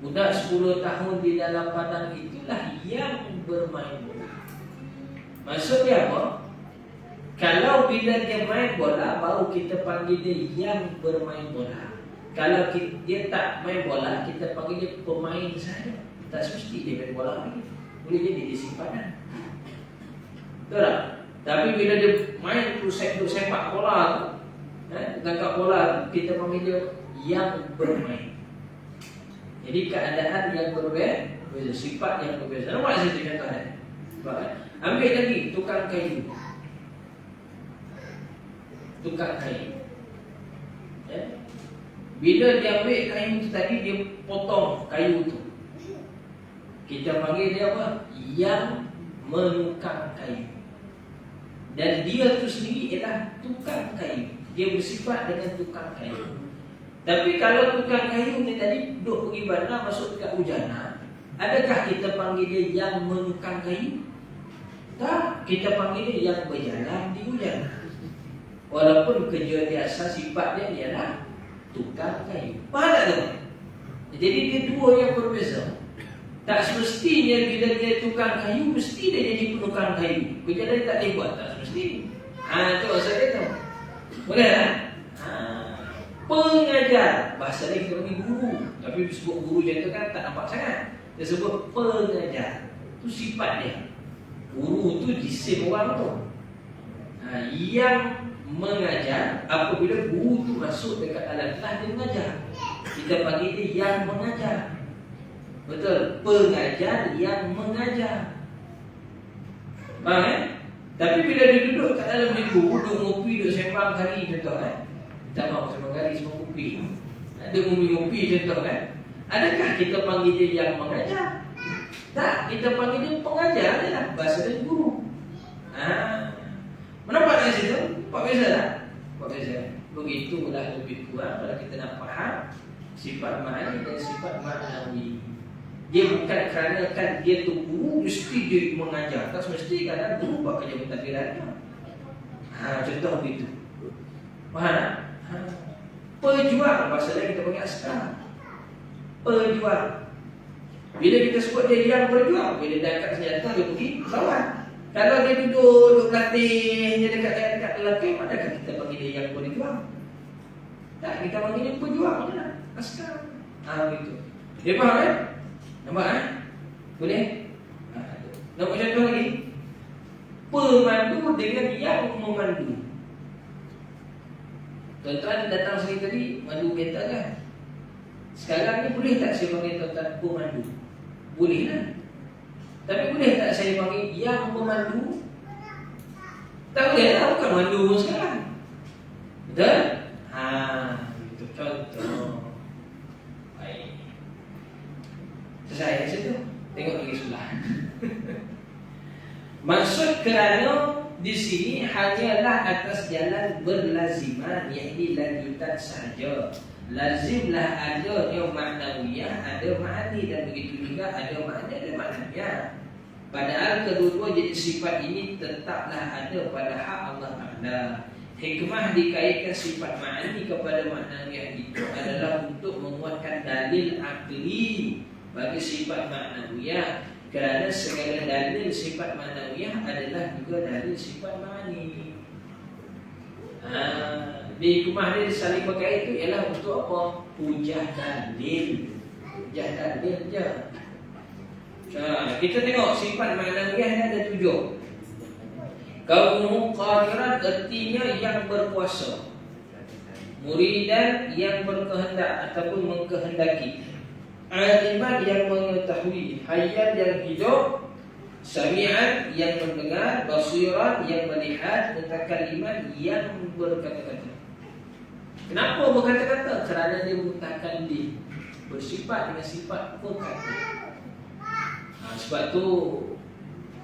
Budak 10 tahun di dalam padang itulah yang bermain bola. Maksudnya apa? Kalau bila dia main bola, baru kita panggil dia yang bermain bola. Kalau dia tak main bola, kita panggil dia pemain saja. Tak semesti dia main bola lagi. Boleh jadi dia simpanan. Betul tak? Tapi bila dia main sepak bola tu, tangkap bola, kita panggil dia yang bermain. Jadi keadaan yang berbeza, sifat yang berbeza. Nampak saya contoh ni? Ambil lagi tukang kayu. Tukang kayu. Bila dia ambil kayu tu tadi, dia potong kayu tu, kita panggil dia apa? Yang menukang kayu. Dan dia tu sendiri ialah tukang kayu. Dia bersifat dengan tukang kayu. Tapi kalau tukang kayu ni tadi duduk pergi bandar, masuk dekat hujana, adakah kita panggil dia yang menukang kayu? Tak, kita panggil dia yang berjalan di hujana. Walaupun kerja dia asal sifat dia ialah tukang kayu. Faham tak tu? Jadi dia dua yang berbeza. Tak semestinya bila dia tukang kayu, mesti dia jadi penukang kayu. Kerja dia tak boleh buat, tak semesti. Itu maksud dia tu. Boleh tak? Pengajar, bahasa dia kita panggil guru. Tapi sebut guru macam tu kan tak nampak sangat. Dia sebut pengajar. Itu sifat dia. Guru tu jisim orang tu. Yang mengajar, apabila guru tu masuk dekat dalam kelas, dia mengajar. Kita panggil dia yang mengajar. Betul, pengajar yang mengajar. Faham Tapi bila dia duduk kat dalam bilik, duduk ngopi, duduk sembang hari, contoh tak mahu sembang hari, semua kopi. Dia ngopi-ngopi contoh adakah kita panggil dia yang mengajar? Tak, kita panggil dia pengajar dia lah. Bahasa dia guru. Menampak dari situ? Nampak beza tak? Nampak beza. Begitulah lebih kurang kalau kita nak faham sifat ma'ani dan sifat ma'nawi. Dia bukan kerana kan dia tu guru mesti dia mengajar, tak semesti kadang guru buat kerja pentadbirannya. Contoh begitu. Faham tak? Pejuang, bahasa lain kita panggil askar. Pejuang. Bila kita sebut dia yang berjuang, bila dia angkat senjata dia pergi lawan. Kalau dia duduk latih dia dekat lelaki, manakah kita panggil dia yang berjuang? Tak, kita panggil dia pejuang je lah. Askar. Begitu. Dia faham kan? Nampak boleh? Nak buat contoh lagi. Pemandu dengan yang memandu. Tuan-tuan datang sini tadi mandu kereta kan? Sekarang ni boleh tak saya panggil tuan-tuan pemandu? Boleh lah. Tapi boleh tak saya panggil yang memandu? Tak boleh lah, bukan mandu pun sekarang. Betul? Itu contoh. Baik. Selesai situ. Tengok lagi sebelah. Maksud kerana di sini hanyalah atas jalan berlaziman, yakni lanjutan sahaja. Lazimlah adanya maknawiyah, ada ma'ani, dan begitu juga ada makna dan maknawiyah. Padahal kedua-dua jenis sifat ini tetaplah ada pada hak Allah Ta'ala. Hikmah dikaitkan sifat ma'ani kepada maknawiyah itu adalah untuk menguatkan dalil akli bagi sifat maknawiyah. Kerana segala dalil sifat maknawiyah adalah juga dalil sifat ma'ani. Di hikmah dia saling berkait itu ialah untuk apa? Hujah dalil. Hujah dalil je. Kita tengok sifat maknawiyah ni ada 7. Kaunuhu qadiran artinya yang berkuasa, muridan yang berkehendak ataupun mengkehendaki, aliman yang mengetahui, hayyan yang hidup, sami'an yang mendengar, basiran yang melihat, mutakalliman yang berkata-kata. Kenapa berkata-kata? Kerana dia mutakallim, bersifat dengan sifat berkata. Sebab tu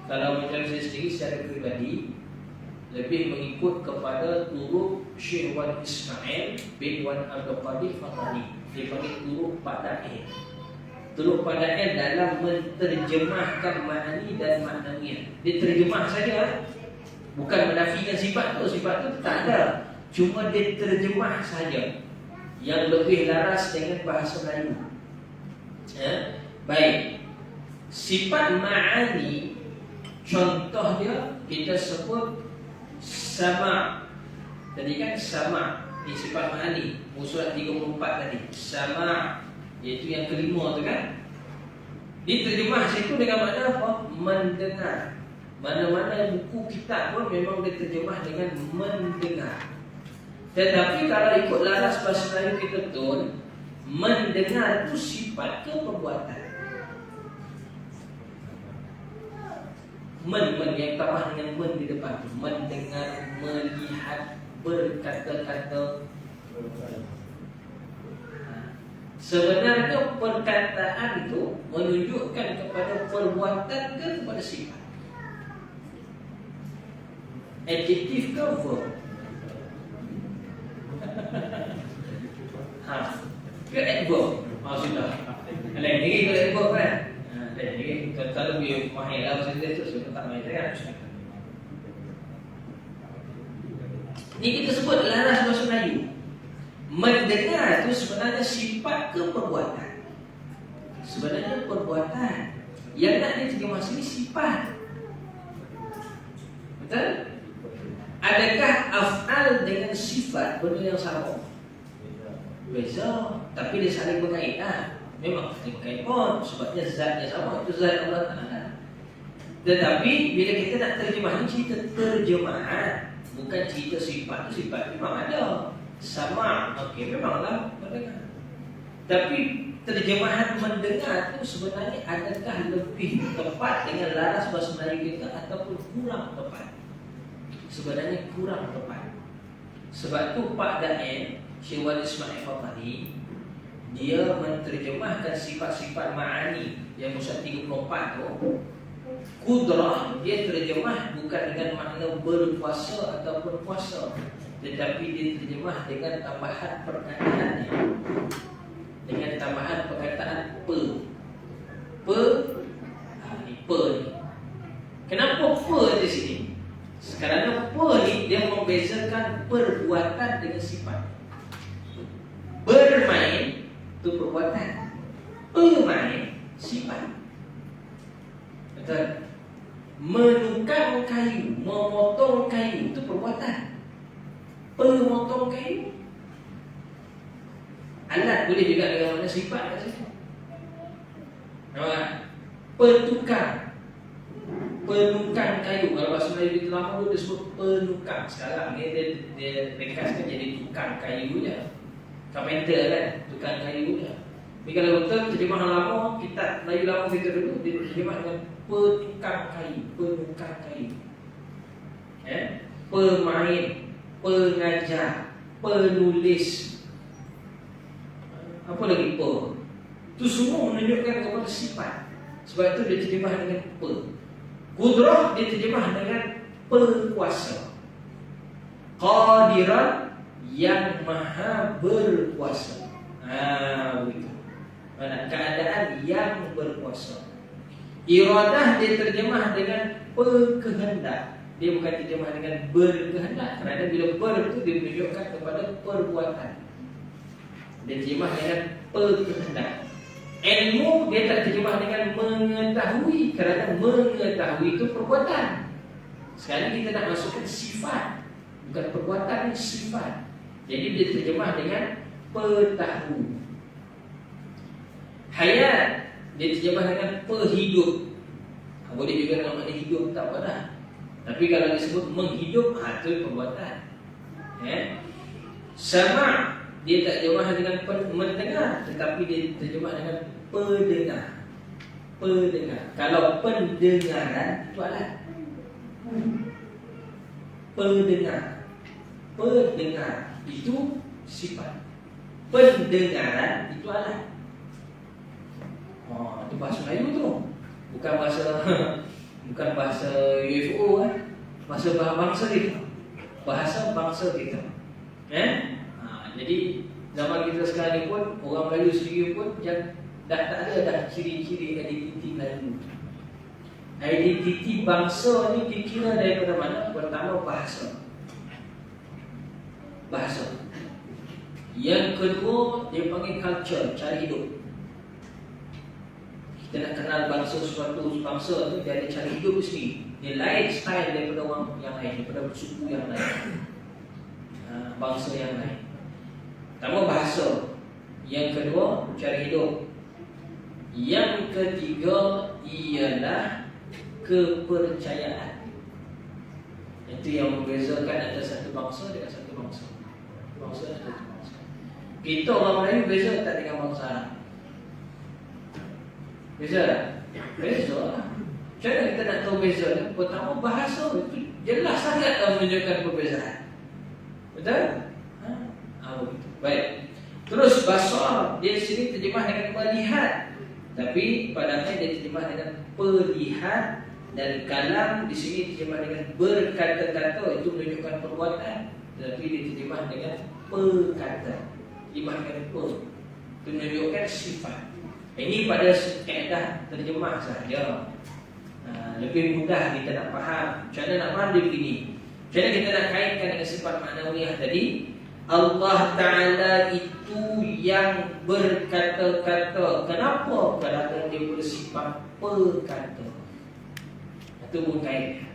kalau macam saya sendiri secara peribadi lebih mengikut kepada turuk Syekh Wan Ismail bin Wan Abdul Qadir Fatani. Dia panggil turuk Pak Dail. Turuk Pak Dail dalam menterjemahkan ma'ani dan maknawiyah. Dia terjemah saja, bukan menafikan sifat tu. Sifat tu tak ada, cuma dia terjemah saja yang lebih laras dengan bahasa Melayu. Baik. Sifat ma'ani, contoh dia kita sebut sama. Tadi kan sama, ini sifat ma'ani, surat 34 tadi. Sama, iaitu yang kelima tu kan. Diterjemah situ dengan makna apa? Mendengar. Mana-mana buku kitab pun memang diterjemah dengan mendengar. Tetapi kalau ikut laras bahasa Melayu kita betul, mendengar itu sifat ke perbuatan? Men yang tambah dengan men di depan, mendengar, melihat, berkata-kata. Sebenarnya perkataan itu menunjukkan kepada perbuatan ke kepada sifat? Adjektif ke verb? Ke adverb? Sudah. Lain lagi ke adverb kan? Jadi kalau lebih mahir lah bahasa Inggeris tu, saya tak main kan. Ini kita sebut laras bahasa Melayu. Mendengar itu sebenarnya sifat ke perbuatan? Sebenarnya perbuatan. Yang nak diterjemah sini sifat. Betul? Adakah af'al dengan sifat benda yang sama? Beza. Tapi dia saling berkait lah. Memang saling berkait pun, sebabnya zatnya sama, itu zat Allah Ta'ala. Tetapi bila kita nak terjemah ini cerita terjemahan, bukan cerita sifat. Sifat memang ada. Sama, okey, memanglah mendengar. Tapi terjemahan mendengar itu sebenarnya adakah lebih tepat dengan laras bahasa Melayu kita ataupun kurang tepat? Sebenarnya kurang tepat. Sebab tu Pak Dail, Syekh Wan Ismail Fatani, dia menterjemahkan sifat-sifat ma'ani yang musyad 34 tu. Kudrah dia terjemah bukan dengan makna berkuasa ataupun kuasa, tetapi dia terjemah dengan tambahan perkataannya, dengan tambahan perkataan pe. Ni per ni. Kenapa per di sini? Kerana per ni dia membezakan perbuatan dengan sifat. Bermain itu perbuatan, pemain sifat. Betul. Menukar kayu, memotong kayu itu perbuatan. Pemotong kayu, alat boleh juga dengan mana sifat kat situ. Nampak? Penukar kayu. Kalau bahasa Melayu kita lama dia sebut penukar. Sekarang ni dia ringkaskan jadi tukang kayu je. Carpenter kan, tukang kayu je. Tapi kalau betul terjemahan lama, kitab Melayu lama kita dulu, dia terjemah dengan penukang kayu. Pemain, pengajar, penulis. Apa lagi per? Itu semua menunjukkan kepada sifat. Sebab itu dia terjemah dengan per. Qudrah dia terjemah dengan berkuasa. Qadiran, yang maha berkuasa. Begitu. Mana keadaan yang berkuasa. Iradah dia terjemah dengan berkehendak. Dia bukan terjemah dengan berkehendak. Kerana bila ber itu dia menunjukkan kepada perbuatan. Dia terjemah dengan berkehendak. Ilmu dia tak terjemah dengan mengetahui. Kerana mengetahui itu perbuatan. Sekarang kita nak masukkan sifat. Bukan perbuatan, sifat. Jadi dia terjemah dengan petahu. Hayat dia terjemah dengan pehidup. Boleh juga dengan makna hidup, tak apa dah. Tapi kalau disebut menghidup, itu perbuatan. Sama dia tak terjemah dengan mendengar, tetapi dia terjemah dengan pendengar. Kalau pendengaran itu alat. Pendengar itu sifat. Pendengaran itu alat. Itu bahasa Melayu tu. Bukan bahasa UFO kan. Bahasa bangsa kita. Bahasa bangsa kita. Jadi zaman kita sekarang ni pun, orang Melayu sendiri pun dah tak ada dah ciri-ciri identiti Melayu. Identiti bangsa ni dikira daripada mana? Pertama bahasa. Yang kedua dia panggil culture, cara hidup. Kita nak kenal suatu bangsa tu, dia ada cara hidup sendiri. Dia lain style daripada orang yang lain, daripada suku yang lain, bangsa yang lain. Pertama bahasa. Yang kedua cara hidup. Yang ketiga ialah kepercayaan. Itu yang membezakan antara satu bangsa dengan satu bangsa. Kita orang Melayu beza tak dengan bangsa Arab? Beza? Beza lah. Macam mana kita nak tahu beza? Pertama bahasa itu jelas sangat menunjukkan perbezaan. Betul? Begitu. Baik. Terus basar dia sini terjemah dengan melihat, tapi padanya dia terjemah dengan perlihat. Dan kalam di sini terjemah dengan berkata-kata, itu menunjukkan perbuatan. Tetapi dia terjemah dengan perkata, terjemah dengan per, itu menunjukkan sifat. Ini pada kaedah terjemah sahaja. Lebih mudah kita nak faham. Macam mana nak faham dia begini. Macam mana kita nak kaitkan dengan sifat maknawiyah tadi. Allah Ta'ala itu yang berkata-kata. Kenapa? Kerana dia bersifat perkata. Itu pun kaitkan.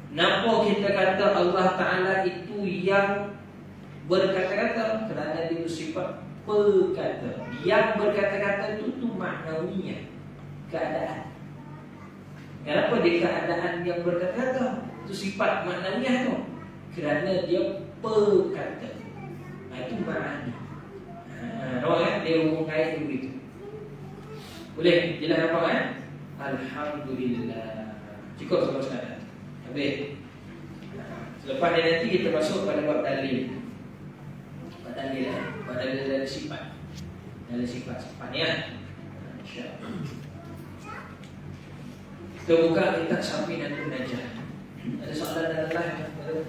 Kenapa kita kata Allah Ta'ala itu yang berkata-kata? Kerana dia bersifat perkata. Yang berkata-kata itu maknawiyah, keadaan. Kenapa dia keadaan yang berkata-kata? Itu sifat maknawiyah tu. Kerana dia perkata. Itu makna. Dia hubung kait begitu. Boleh? Jelas nampak kan? Alhamdulillah. Cukup sampai sekarang. Habis. Selepas ni nanti kita masuk pada bab dalil. Bab dalil dari sifat. Dari sifat-sifat ni InsyaAllah. Kita buka kitab Safinatun Najah. Ada soalan dalam live?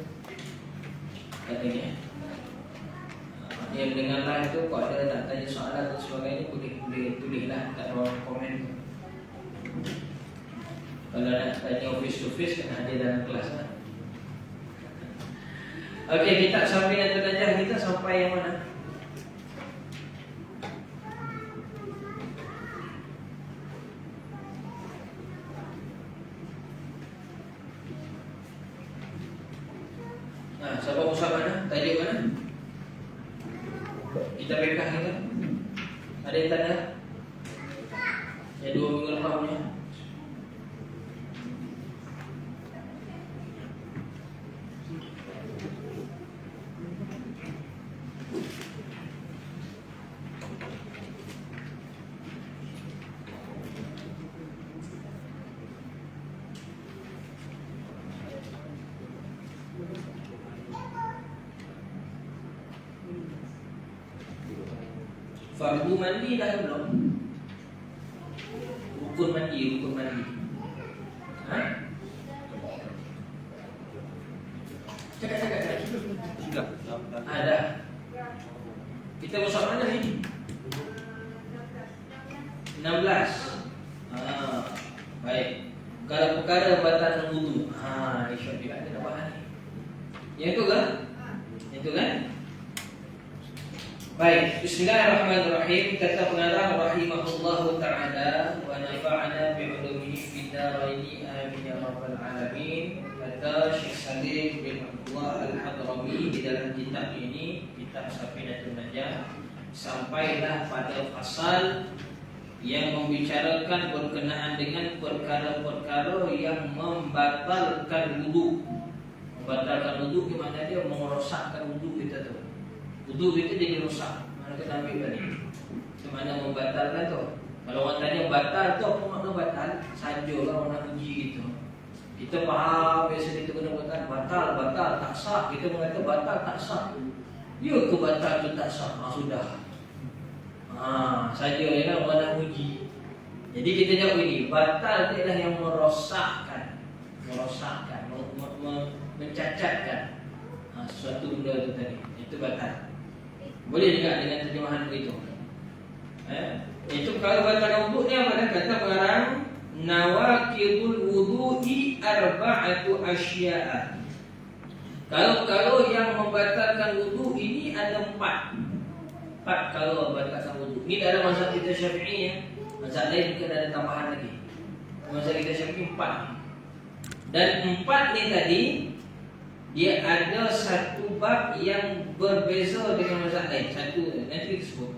Katanya yang mendengar live tu, kalau ada nak tanya soalan dan sebagainya, boleh tulislah kat ruang komen tu. Kalau nak tanya face to face kena hadir dalam kelas lah. Okey, kita sampai yang belajar kita sampai yang mana? Nah, siapa usah mana? Tajuk mana? Kita bekah kita. Ada yang tanda? Ya 2 minggu lepas punya. Fardu mandi dah belum? Rukun mandi. Ha? Cakap. Sudah. Ada. Kita masuk mana ni? 16. Baik. Kalau perkara batal wudu. Insya-Allah juga ada bahan ni. Yang itu kan? Itu kan? Baik, bismillahirrahmanirrahim. Kata pengarang rahimahullahu ta'ala wa nafa'ana bi'ulumihi fid dharaini amin ya rabbal alamin. Kata Syekh Salim bin Abdullah Al-Hadrami di dalam kitab ini, kitab Safinatul Najah, sampailah pada pasal yang membicarakan berkenaan dengan perkara-perkara yang membatalkan wudu. Membatalkan wudu di mana dia merosakkan wudu kita tu. Wudu kita jadi rosak. Mana kita ambil tadi? Mana membatalkan tu? Kalau orang tanya batal tu apa makna batal? Sajalah orang uji gitu. Kita faham biasa kita guna batal tak sah. Kita mengata batal tak sah. Ya ke batal tu tak sah? Sudah. Saja ialah orang nak uji. Jadi kita jawab ini, batal tu ialah yang merosakkan, mencacatkan sesuatu benda tu tadi. Itu batal. Boleh juga dengan terjemahan begitu. Itu kalau batal wudu ni apa? Kata pengarang, nawaqidul wudu'i arba'atu asya'a. Kalau yang membatalkan wudu ini ada 4 kalau membatalkan wudu. Ini dalam mazhab kita Syafi'i ya. Mazhab lain mungkin ada tambahan lagi. Mazhab kita Syafi'i 4. Dan 4 ni tadi dia ada satu bab yang berbeza dengan mazhab lain. Satu nanti kita sebut.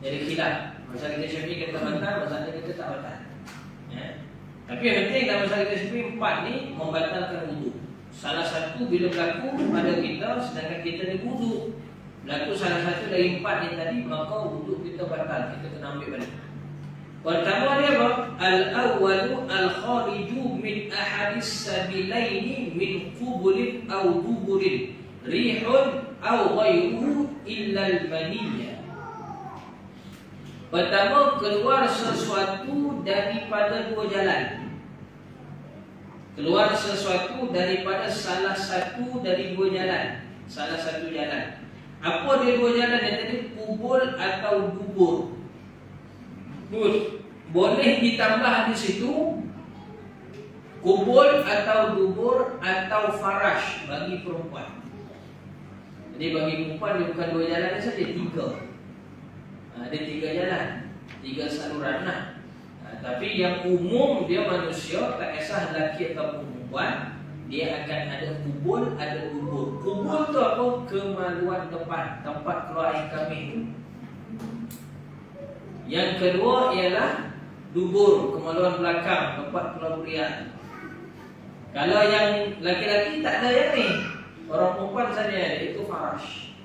Jadi khilaf. Mazhab kita Syafi'i kata batal, mazhab lain kita tak batal. Ya. Tapi yang penting dalam mazhab kita Syafi'i 4 ni membatalkan wudu. Salah satu bila berlaku pada kita sedangkan kita ni wudu. Berlaku salah satu dari 4 ni tadi, maka wudu kita batal. Kita kena ambil balik. Pertama dia apa? Al-awwalu al-khariju min ahadis sabilaini min qubulin aw duburin rihun aw ghayruhu illa al-maniyya. Pertama, keluar sesuatu daripada 2 jalan. Keluar sesuatu daripada salah satu dari 2 jalan. Salah satu jalan. Apa dia 2 jalan yang tadi? Kubul atau dubur. Boleh ditambah di situ kubul atau dubur atau farash bagi perempuan. Jadi bagi perempuan dia bukan 2 jalan saja, 3. Ada 3 jalan, 3 saluran lah. Tapi yang umum dia manusia, tak kisah lelaki atau perempuan, dia akan ada kubul, ada dubur. Kubul tu apa? Kemaluan depan, tempat keluar air kambing. Yang kedua ialah dubur, kemaluan belakang, tempat keluar burian. Kalau yang laki-laki tak ada yang ni, orang perempuan saja ada, itu farash,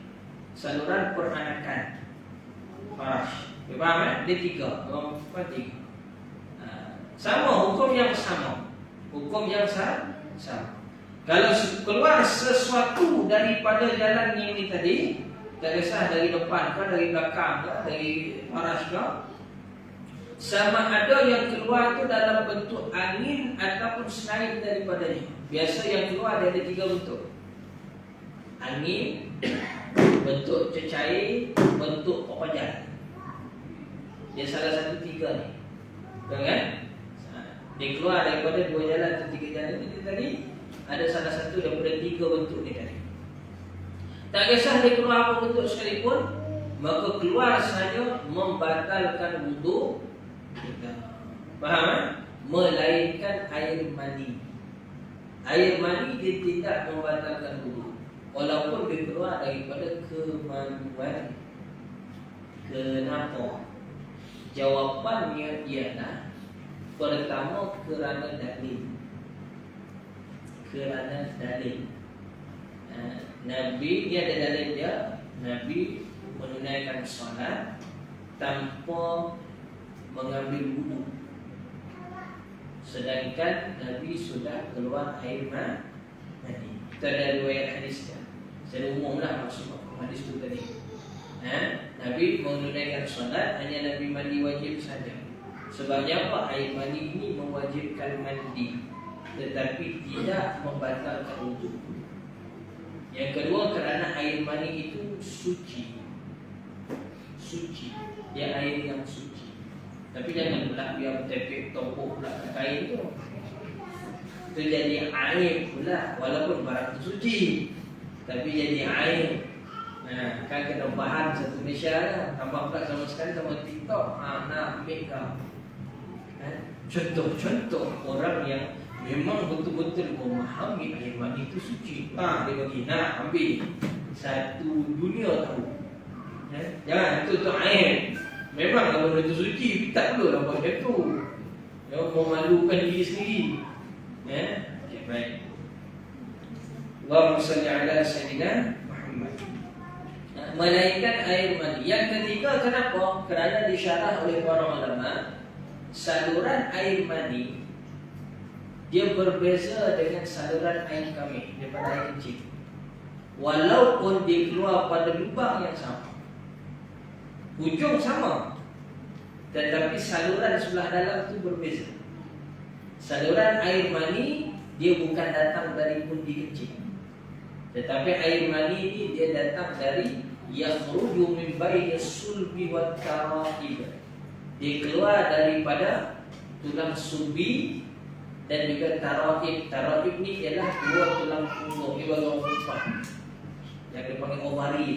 saluran peranakan. Farash, faham Dia 3, orang perempuan 3. Sama, hukum yang sama. Hukum yang sama. Kalau keluar sesuatu daripada jalan ini tadi, tak kisah dari depan ke, dari belakang ke, dari farash ke, sama ada yang keluar tu dalam bentuk angin ataupun selain daripadanya. Biasa yang keluar dia ada 3 bentuk. Angin, bentuk cecair, bentuk kopajan. Dia salah satu 3 ni. Betul kan? Dia keluar daripada 2 jalan atau 3 jalan itu tadi, ada salah satu daripada 3 bentuk ni tadi. Tak kisah dia keluar apa bentuk sekalipun, maka keluar sahaja membatalkan wudu kita. Faham kan? Melainkan air mani. Air mani dia tidak membatalkan wudu, walaupun dia keluar daripada kemaluan. Kenapa? Jawapannya ialah pertama kerana dalil. Kerana dalil. Nabi dia ada dalil dia. Nabi menunaikan solat tanpa mengambil wudu. Sedangkan Nabi sudah keluar air mani. Itu ada riwayat hadis dia. Secara umumlah maksud hadis itu tadi. Nabi menunaikan solat, hanya Nabi mandi wajib saja. Sebabnya apa? Air mani ini mewajibkan mandi, tetapi tidak membatalkan wudu. Yang kedua, kerana air mani itu suci. Suci. Dia air yang suci. Tapi jangan pula biar bertepik topuk pula kat kain tu. Itu jadi air pula, walaupun barang itu suci, tapi jadi air. Kan kena bahan satu Malaysia lah. Tambah pula sama sekali sama TikTok. Nak ambil kau. Contoh-contoh orang yang memang betul-betul memahami air mani itu suci. Dia bagi, nak ambil. Satu dunia tahu. Jangan, itu air. Memang kalau benda itu suci, tak perlu lah buat macam tu. Memalukan diri sendiri. Okay, baik. Allahumma salli ala sayyidina Muhammad. Melainkan air mani. Yang ketiga, kenapa? Kerana disyarah oleh para ulama, saluran air mani dia berbeza dengan saluran air kami daripada air kecil. Walaupun dia keluar pada lubang yang sama, hujung sama, tetapi saluran sebelah dalam itu berbeza. Saluran air mani dia bukan datang dari pundi kecil, tetapi air mani ini dia datang dari yakhruju min baini sulbi wat tara'ib. Dia keluar daripada tulang sulbi dan juga tara'ib. Tara'ib ni ialah 2 tulang punggung di bahagian perempuan yang dipanggil ovari.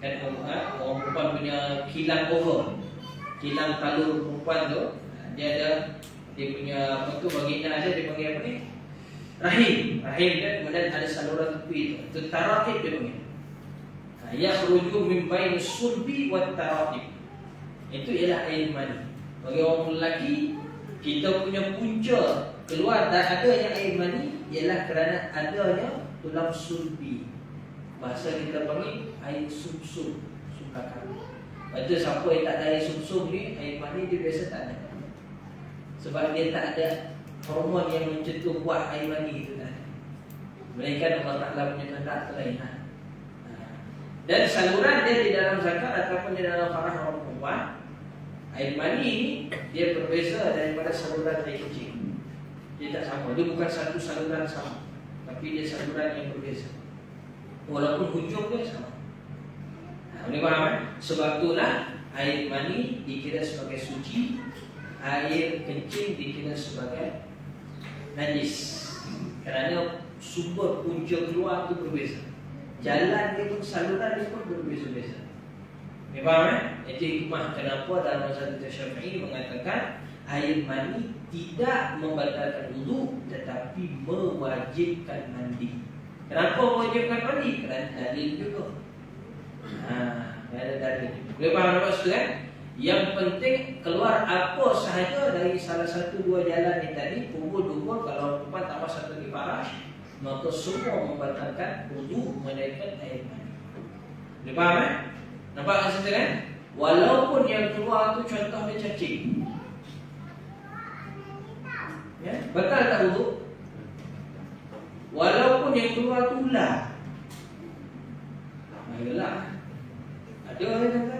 Kan orang perempuan punya kilang over, kilang talur perempuan tu, dia ada dia punya apa tu vagina aja dia panggil apa ni? Rahim. Rahim kan, kemudian ada saluran tepi tu. Itu tara'ib dia panggil. Yakhruju min baini sulbi wat tara'ib. Itu ialah air mani. Bagi orang lelaki, kita punya punca keluar dan adanya air mani ialah kerana adanya tulang sulbi. Bahasa kita panggil air sumsum, sumkakan. Itu siapa yang tak ada air sumsum ni, air mani dia biasa tak ada. Sebab dia tak ada hormon yang mencetus buat air mani itu kan. Melainkan Allah Ta'ala punya kehendak lain. Dan saluran dia di dalam zakat ataupun di dalam farah orang perempuan, air mani ini dia berbeza daripada saluran air kecil. Dia tak sama. Dia bukan satu saluran sama, tapi dia saluran yang berbeza, walaupun hujung dia sama. Boleh faham kan? Sebab itulah air mani dikira sebagai suci, air kencing dikira sebagai najis, kerana sumber punca keluar itu berbeza. Jalan dia pun, saluran dia pun berbeza-beza. Faham kan? Itu hikmah kenapa dalam mazhab Syafi'i mengatakan air mani tidak membatalkan wudu tetapi mewajibkan mandi. Kenapa mewajibkan mandi? Kerana dalil juga. Ada dalil. Boleh faham apa maksud kan? Yang penting keluar apa sahaja dari salah satu 2 jalan ni tadi, kumpul-kumpul. Kalau perempuan tambah satu di farah, maka semua membatalkan wudu melainkan air mani. Boleh faham kan? Nampak maksudnya kan? Walaupun yang keluar tu contohnya cacing, ya, batal tak wudu? Walaupun yang keluar tu ular, ayolah. Ada orang kata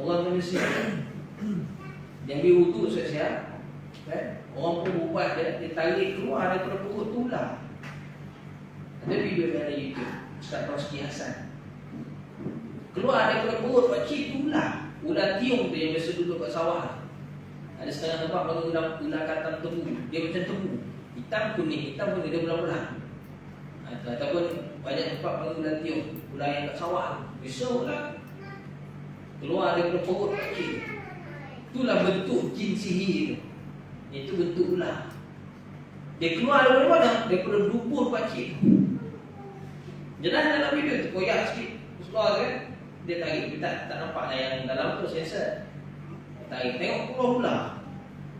orang Malaysia dia ambil wudu siap-siap kan? Orang pun buat dia tarik keluar daripada perut tu ular. Ada video dari YouTube Ustaz Roski Hasan, keluar daripada perut pakcik tu ular. Ular tiung tu yang biasa duduk kat sawah. Ada setengah tempat bagi ular katam tebu. Dia macam tebu, hitam kuning dia belah-belah. Ataupun banyak tempat bagi ular tiup, ular yang kat sawah. Bisa ular keluar daripada perut kecil. Itulah bentuk jin sihir itu. Itu bentuk ular. Dia keluar daripada mana? Daripada dubur pakcik. Jelas dalam video tu, koyak sikit keluar kan. Dia tarik, dia tak nampak lah yang dalam tu sensor. Tarik, tengok keluar ular.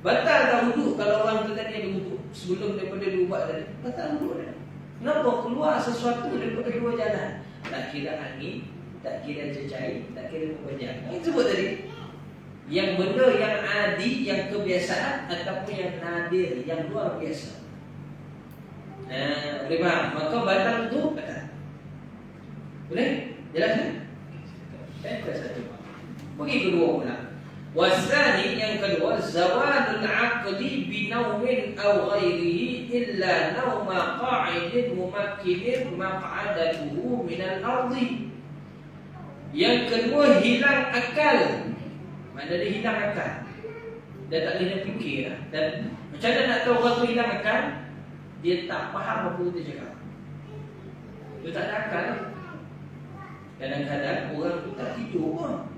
Batal tak wuduk kalau orang tu tadi ada wuduk sebelum daripada dia ubat tadi? Batal wuduk dia. Kenapa? Keluar sesuatu daripada dua jalan. Tak kira angin, tak kira cecair, tak kira pemajang. Yang sebut tadi, yang benda yang adi, yang kebiasaan, ataupun yang nadir, yang luar biasa. Boleh faham? Maka batal itu batal. Boleh? Jelas kan? Kita satu. Bagi kedua pula. Wasani yang kedua, zawalul aqli binaumin aw ghairihi illa nauma qa'idin mumakkinin maq'adatuhu minal ardi. Yang kedua, hilang akal. Mana dia hilang akal? Dia tak boleh fikir dah. Dan macam mana nak tahu orang tu hilang akal? Dia tak faham apa dia cakap. Dia tak ada akal. Kadang-kadang orang tu tak tidur pun.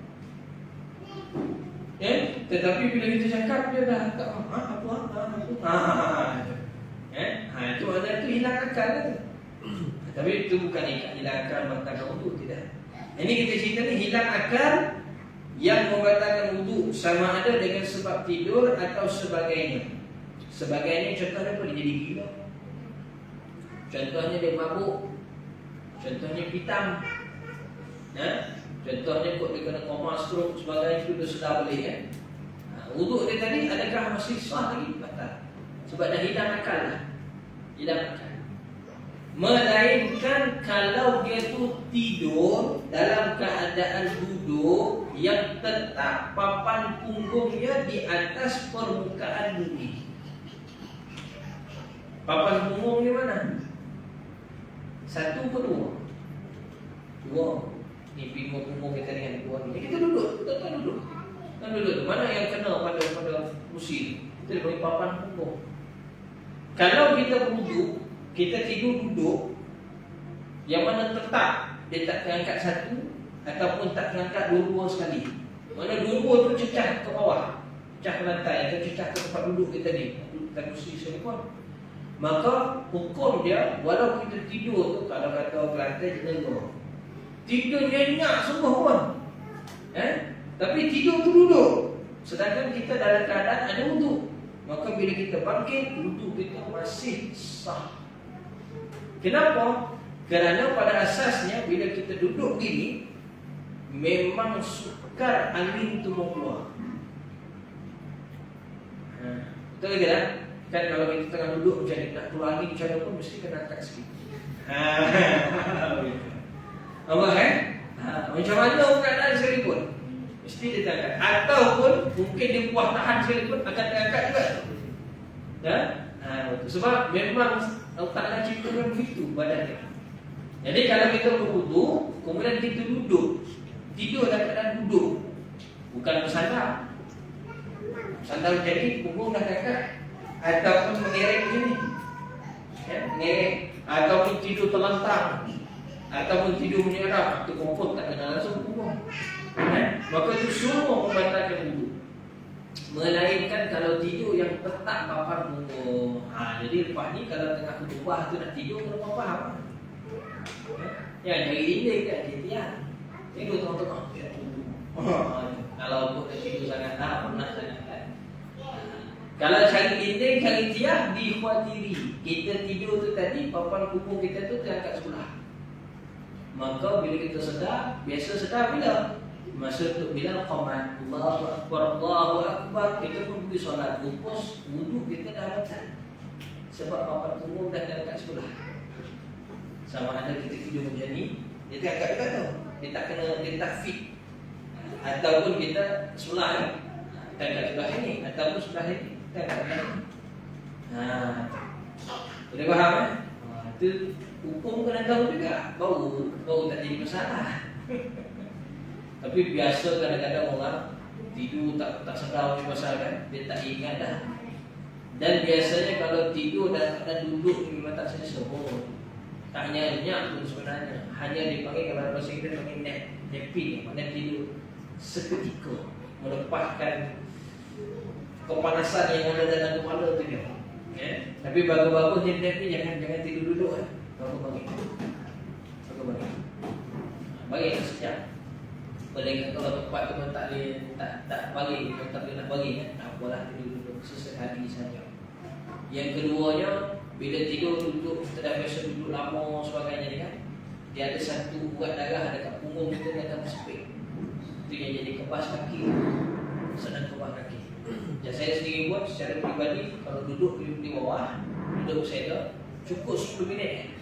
Tetapi bila kita cakap, dia dah tak faham. Itu maknanya tu hilang akal tu. Tapi itu bukan hilang akal membatalkan wudu, tidak. Ini kita cerita ni hilang akal yang membatalkan wudu, sama ada dengan sebab tidur atau sebagainya. Sebagainya contohnya apa? Dia jadi gila. Contohnya dia mabuk. Contohnya pitam. Contohnya kot dia kena koma, stroke, sebagainya, itu dia sedar boleh kan. Wuduk dia tadi adakah masih sah lagi? Batal. Sebab dah hilang akal lah. Hilang akal. Melainkan kalau dia tu tidur dalam keadaan duduk yang tetap papan punggungnya di atas permukaan bumi. Papan punggung ni mana? Satu ke dua? Dua. Ni punggung kita dengan dua ni. Kita duduk, kita duduk. Kan duduk. Mana yang kena pada kursi? Kita bagi papan punggung. Kalau kita duduk, kita tidur duduk, yang mana tetap dia tak terangkat satu ataupun tak terangkat dua-dua sekali. Mana dua-dua tu cecah ke bawah, cecah ke lantai atau cecah ke tempat duduk kita ni, bukan kursi sekalipun. Maka hukum dia, walau kita tidur tu, kalau kata ke lantai jenengah, tidur nyenyak semua pun, tapi tidur tu duduk. Sedangkan kita dalam keadaan ada wuduk, maka bila kita bangkit, wuduk kita masih sah. Kenapa? Kerana pada asasnya bila kita duduk gini, memang sukar angin tu mau keluar. Betul ke tak? Kan kalau kita tengah duduk macam ni, nak keluar angin macam mana pun mesti kena angkat sikit. Apa macam mana keadaan sekalipun mesti dia terangkat. Ataupun mungkin dia buah tahan sekalipun akan terangkat juga. Sebab memang Allah Ta'ala ciptakan begitu badan dia. Jadi kalau kita berwuduk, kemudian kita duduk, tidur dalam keadaan duduk, bukan bersandar. Sandar jadi punggung dah terangkat. Ataupun mengerek macam ni, mengerek. Ataupun tidur terlentang, ataupun tidur menyerap, itu confirm tak kena langsung punggung. Maka itu semua membatalkan wuduk. Melainkan kalau tidur yang tetap papan punggung. Jadi lepas ni kalau tengah berubah tu nak tidur, kena faham. Yang jari dinding kan, dia tidur tengah-tengah. Kalau dia tidur sangat penat sangat kan. Kalau cari dinding, cari tiang, dikhawatiri kita tidur tu tadi, papan punggung kita tu terangkat sebelah. Maka bila kita sedar, biasa sedar bila? Masa untuk bilang qamat, Allahu Akbar, Allahu Akbar, kita pun pergi solat, lupus, wuduk kita dah batal. Sebab papan punggung dah terangkat sebelah. Sama ada kita tidur macam ni, dia terangkat juga tu. Dia tak kena, dia tak fit. Ataupun kita sebelah ni, terangkat sebelah ni, ataupun sebelah ni, terangkat sebelah ni. Boleh faham itu hukum kena tahu juga. Bau tak jadi masalah. Tapi biasa kadang-kadang orang tidur tak sedar pasal kan, dia tak ingat dah. Dan biasanya kalau tidur dan duduk ni memang tak selesa pun. Tak nyenyak pun sebenarnya. Hanya dipanggil kalau bahasa Inggeris panggil napping, maknanya tidur seketika, melepaskan kepanasan yang ada dalam kepala tu dia. Tapi bagus-bagus dia napping, jangan tidur duduk kan. Bagus bagi sekejap. Boleh kalau tempat tu pun tak bagi, tak boleh nak bagi kan. Tak apalah, tidur duduk sesekali saja. Yang keduanya, bila tidur duduk, kita dah biasa duduk lama sebagainya kan, dia ada satu urat darah dekat punggung kita yang akan tersepit. Itu yang jadi kebas kaki, senang kebas kaki. Dan saya sendiri buat secara peribadi, kalau duduk di bawah, duduk saya cukup 10 minit.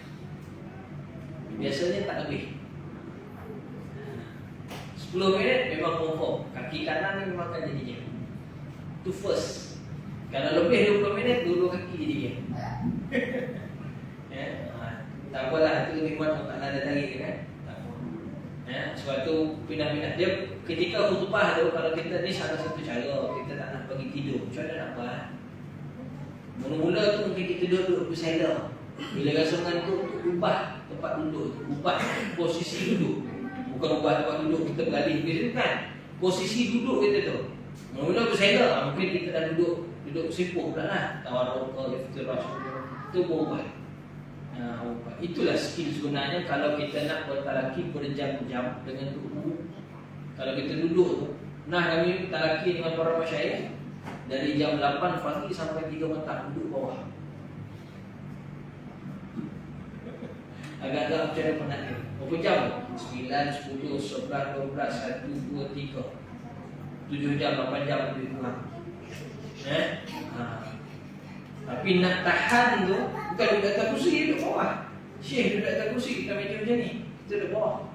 Biasanya tak lebih 10 minit memang confirm. Kaki kanan ni memang akan jadi jam. Itu first. Kalau lebih 20 minit, dulu kaki jadi jam. Tak apalah, itu nikmat Allah ada lagi kan. Tak apa. Sebab tu pindah-pindah dia ketika khutbah tu, kalau kita ni salah satu cara kita tak nak bagi tidur. Macam mana nak buat? Mula-mula tu mungkin kita duduk bersila. Bila rasa mengantuk, ubah tempat duduk, ubah posisi duduk. Bukan ubah tempat duduk kita beralih gitu kan. Posisi duduk kita tu. Mula-mula bersila, mungkin kita dah duduk simpuh pula lah. Tawaruk ke iftirah, itu berubah. Itulah skill sebenarnya kalau kita nak bertalaki berjam-jam dengan tubuh. Kalau kita duduk tu, kami talaki dengan para masyayikh dari jam 8 pagi sampai 3 petang duduk bawah. Agak-agak macam mana penat dia. Berapa jam? 9, 10, 11, 12, 1, 2, 3 7 jam, 8 jam lebih kurang. Tapi nak tahan tu, bukan duduk atas kursi, duduk bawah. Syekh duduk atas kursi, kita meja macam ni, kita duduk bawah.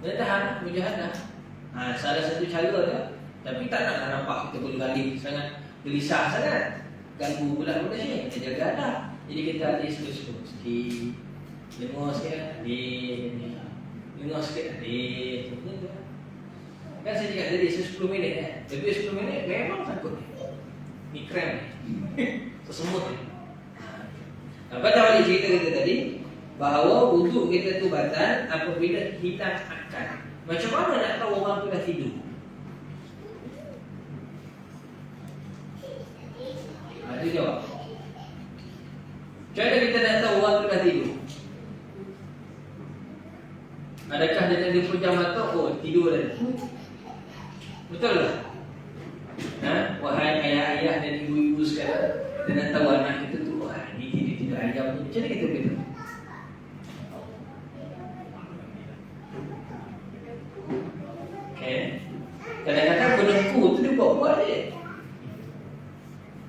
Dia tahan, mujahadah. Salah satu cara dia. Tapi tak nak nampak kita boleh balik sangat gelisah sangat. Ganggu pula benda Syekh, kita jaga dah. Jadi kita adik slow-slow sikit. Dengar sikit, adik. Dengar sikit, adik. Kan saya cakap tadi 10 minit kan. Lebih 10 minit memang takut. Ni krem tersemut ni. Pada awal cerita kita tadi, bahawa wuduk kita tu batal apabila hilang akal. Macam mana nak tahu orang tu dah tidur? Itu jawab. Macam mana kita nak tahu orang tu dah tidur? Adakah dengan dia pejam mata, oh tidur dah? Betul tak? Wahai ayah-ayah dan ibu-ibu sekarang, kita nak tahu anak kita tu, ni tidur ayam tu, macam mana kita beritahu? Kadang-kadang berdengkur tu dia buat-buat je.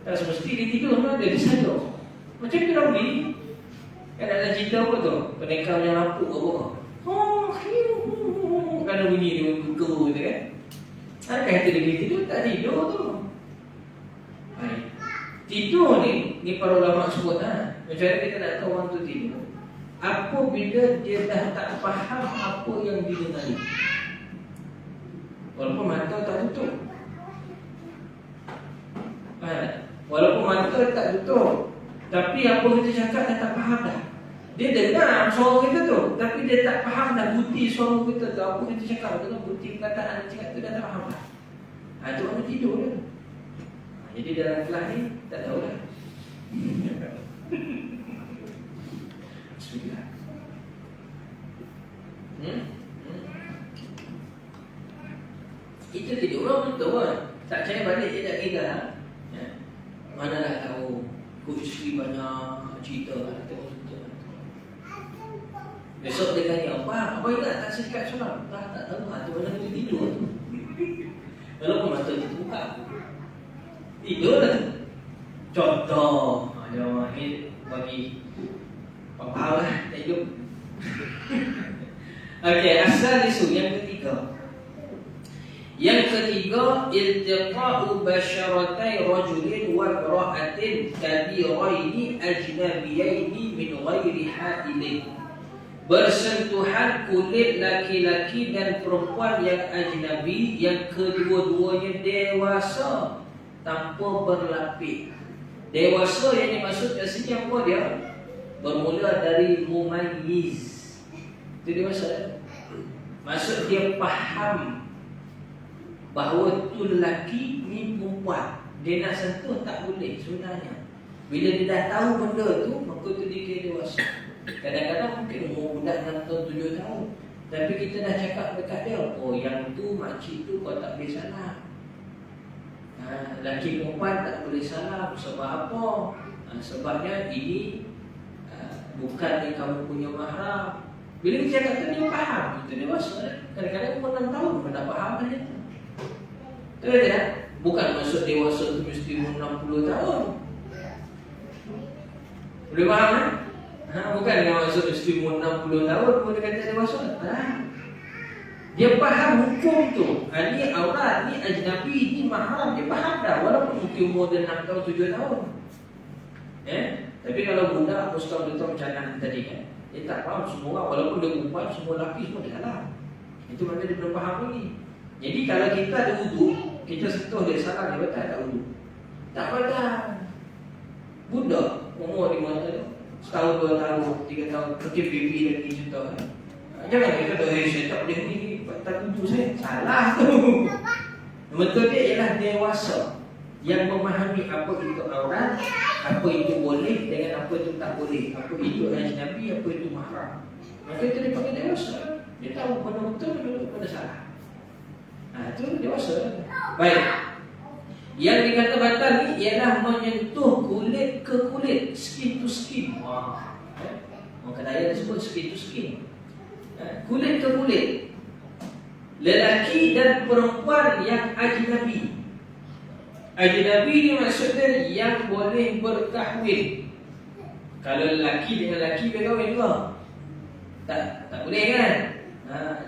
Tak semesti dia tidur, dia disadar. Macam Firauni kan dalam cerita apa tu? Penekam yang lampu apa? Kan bunyi dia bergeru gitu kan. Adakah itu dia tidur? Tak tidur tu. Tidur ni para ulama sebut macam mana kita nak tahu orang tu tidur? Apabila dia dah tak faham apa yang didengar. Walaupun mata tak tutup. Walaupun mata tak tutup, tapi apa kita cakap dia tak faham dah. Dia dengar suara kita tu, tapi dia tak faham dah buti suara kita tu. Apa kita cakap tu, buti perkataan kita cakap tu, dia tak faham dah. Itu orang tidur dia. Jadi dalam kelas ni, tak tahu dah. Bismillah. Itu tidur orang betul kan. Tak percaya balik dia tak kira. Manalah tahu Coach Sri banyak cerita lah. Besok dia tanya, apa ingat tak saya cakap solat? Tak tahu lah, tu mana dia tidur tu. Walaupun mata dia terbuka, tidur lah tu. Contoh jawab ni bagi faham lah, tak hidup. Okey, asal isu yang ketiga. Yang ketiga, iltiqa'u basyaratai rajulin wa imra'atin kabiraini ajnabiyaini min ghairi ha'ilin bersentuhan kulit laki-laki dan perempuan yang ajnabi yang kedua-duanya dewasa tanpa berlapis. Dewasa yang dimaksud kat sini apa dia? Bermula dari mumayyiz. Itu dewasa. Maksud dia faham bahawa tu lelaki ni perempuan. Dia nak sentuh tak boleh sebenarnya. Bila dia dah tahu benda tu, maka tu dia kira dewasa. Kadang-kadang mungkin umur budak 6 tahun, 7 tahun, tapi kita dah cakap dekat dia, oh yang tu makcik tu kau tak boleh salam. Lelaki perempuan tak boleh salam. Sebab apa? Sebabnya ini bukan dia kamu punya mahram. Bila kita cakap tu dia faham. Itu dewasa. Kadang-kadang umur 6 tahun pun dah faham dia. Betul tak? Bukan maksud dewasa tu mesti umur 60 tahun. Boleh faham kan? Bukan dengan maksud mesti umur 60 tahun pun dia kata dewasa. Dia faham hukum tu. Ni aurat, ni ajnabi, ni mahram. Dia faham dah. Walaupun mungkin umur dia 6 tahun, 7 tahun. Tapi kalau budak, Ustaz Dr. Macam tadi kan, dia tak faham semua orang. Walaupun dia perempuan, semua lelaki semua dia salam. Itu mana dia belum faham lagi. Jadi kalau kita ada wudu, kita sentuh dia salam, dia batal tak wudu? Tak batal. Budak umur 5 tahun, setahun, 2 tahun, 3 tahun, mungkin baby lagi contoh kan. Jangan kita kata, saya tak boleh ni, batal wudu saya. Salah tu. Betul dia ialah dewasa yang memahami apa itu aurat, apa itu boleh dengan apa itu tak boleh, apa itu ajnabi, apa itu mahram. Maka itu dia panggil dewasa. Dia tahu mana betul, mana salah. Itu dewasa. Baik. Yang dikata batal ni ialah menyentuh kulit ke kulit, skin to skin. Maka daya disebut skin to skin. Kulit ke kulit. Lelaki dan perempuan yang ajnabi. Ajnabi ni maksudnya yang boleh berkahwin. Kalau lelaki dengan lelaki berkahwin juga tak boleh kan?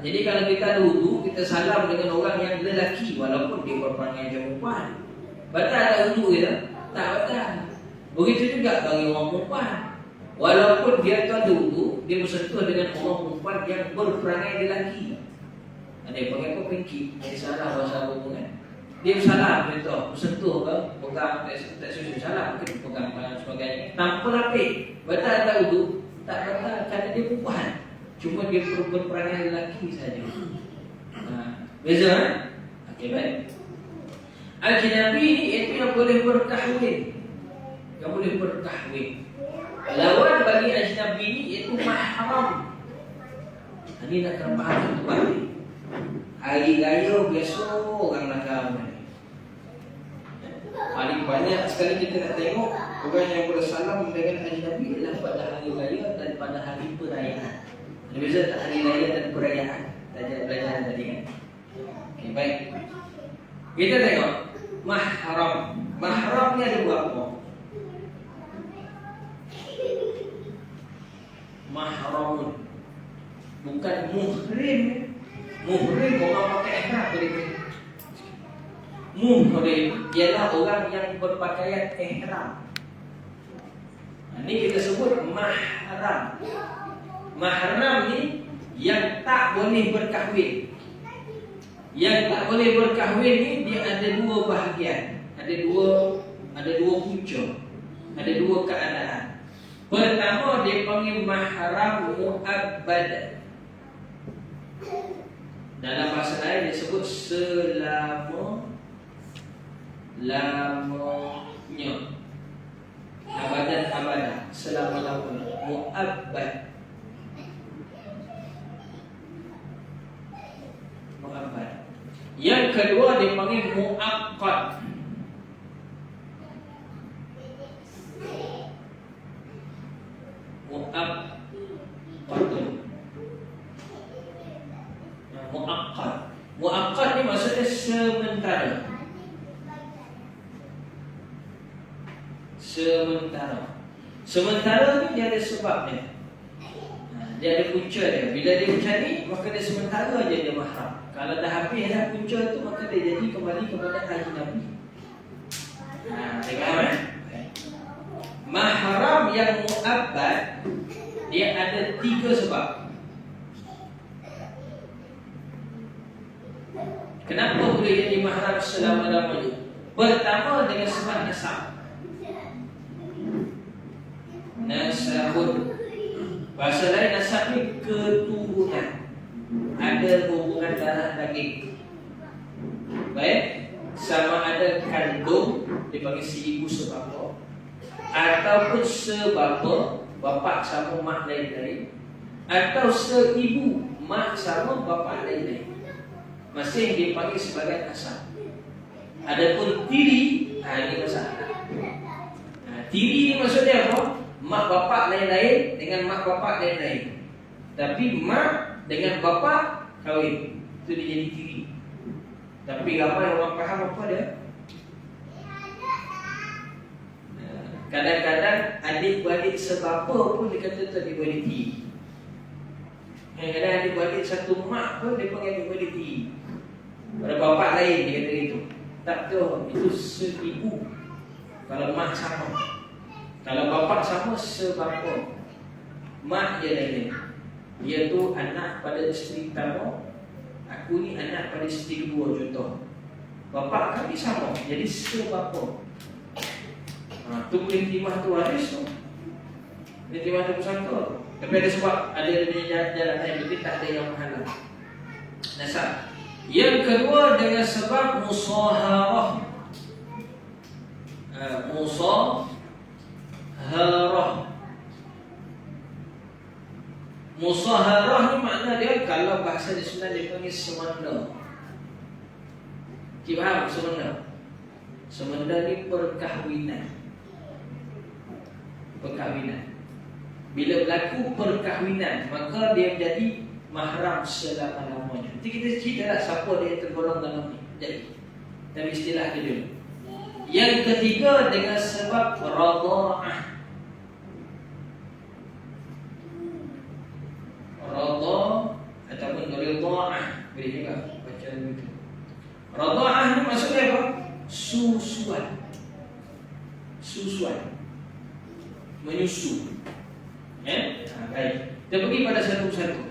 Jadi kalau kita ada wudu, kita salam dengan orang yang lelaki walaupun dia berperangai macam perempuan. Batal tak wudu kita? Tak batal. Begitu juga bagi orang perempuan. Walaupun dia tu ada wudu, dia bersentuh dengan orang perempuan yang berperangai lelaki. Ada yang panggil apa? Pinky. Dia salah bahasa apa kan? Dia salam contoh, bersentuh ke, pegang tak susu salam, mungkin pegang dan sebagainya. Tanpa lapik. Batal tak wudu? Tak batal kerana dia perempuan. Cuma dia berperangai lelaki saja. Beza kan? Okey, baik. Ajnabi ni iaitu yang boleh berkahwin. Yang boleh berkahwin. Lawan bagi ajnabi ni iaitu mahram. Ini nak kena faham tu balik. Hari raya biasa orang nak kahwin. Paling banyak sekali kita nak tengok orang yang bersalam dengan ajnabi adalah pada hari raya dan pada hari perayaan. Ada beza tak hari raya dan perayaan? Tadi pelajaran tadi kan? Okey, baik. Kita tengok mahram. Mahram ni ada berapa? Mahramun. Bukan muhrim. Muhrim orang pakai ihram boleh. Muhrim ialah orang yang berpakaian ihram. Ini kita sebut mahram. Mahram ni yang tak boleh berkahwin. Yang tak boleh berkahwin ni dia ada dua bahagian. Ada dua punca. Ada dua keadaan. Pertama dia panggil mahram muabbad. Dalam bahasa lain dia sebut selama-lamanya. Abadan selama-lamanya. Muabbad. Yang kedua dipanggil muaqqad. Muaqqad. Muaqqad ni maksudnya sementara. Sementara ni dia ada sebabnya. Dia ada punca dia. Bila dia macam ni, maka dia sementara aja dia mahram. Kalau dah habis dah punca tu, maka dia jadi kembali kepada ajnabi. Tengok kan? Mahram yang muabbad dia ada 3 sebab. Kenapa boleh jadi mahram selama-lamanya? Pertama dengan sebab nasab. Nasabun. Bahasa lain nasab ni keturunan. Ada hubungan darah daging. Baik, sama ada kandung dipanggil si ibu sebapa, ataupun sebapa bapa sama mak lain-lain, atau seibu mak sama bapa lain-lain, masih dipanggil sebagai nasab. Adapun tiri, ini masalah. Tiri ni maksudnya apa? Mak bapa lain-lain dengan mak bapa lain-lain, tapi mak dengan bapa kahwin, itu dia jadi tiri. Tapi ramai orang faham apa dia? Kadang-kadang adik-beradik sebapa pun dia kata tak adik-beradik tiri. Kadang-kadang adik-beradik satu mak pun dia panggil adik-beradik tiri. Pada bapa lain dia kata itu. Tak tahu, itu seibu. Kalau mak sama. Kalau bapa sama, sebapa. Mak dia lain. Dia tu anak pada isteri pertama, aku ni anak pada isteri kedua, contoh. Bapa kami sama, jadi sebapa. Tu boleh terima tu waris tu. Boleh terima tu pusaka. Tapi ada sebab ada jalan lain, jadi tak ada yang menghalang. Nasab. Yang kedua dengan sebab musaharah. Musaharah ni makna dia, kalau bahasa di Sundan dia panggil semanda. Kita faham semanda? Semanda ni perkahwinan. Bila berlaku perkahwinan, maka dia menjadi mahram selama-lamanya. Nanti kita ceritalah siapa dia tergolong dalam ni. Jadi, dari istilah dia dulu. Yang ketiga dengan sebab radha'ah. Radha' ataupun ridha'ah, boleh juga baca begitu. Radha'ah ni maksudnya apa? Susuan. Menyusu. Baik. Kita pergi pada satu-satu.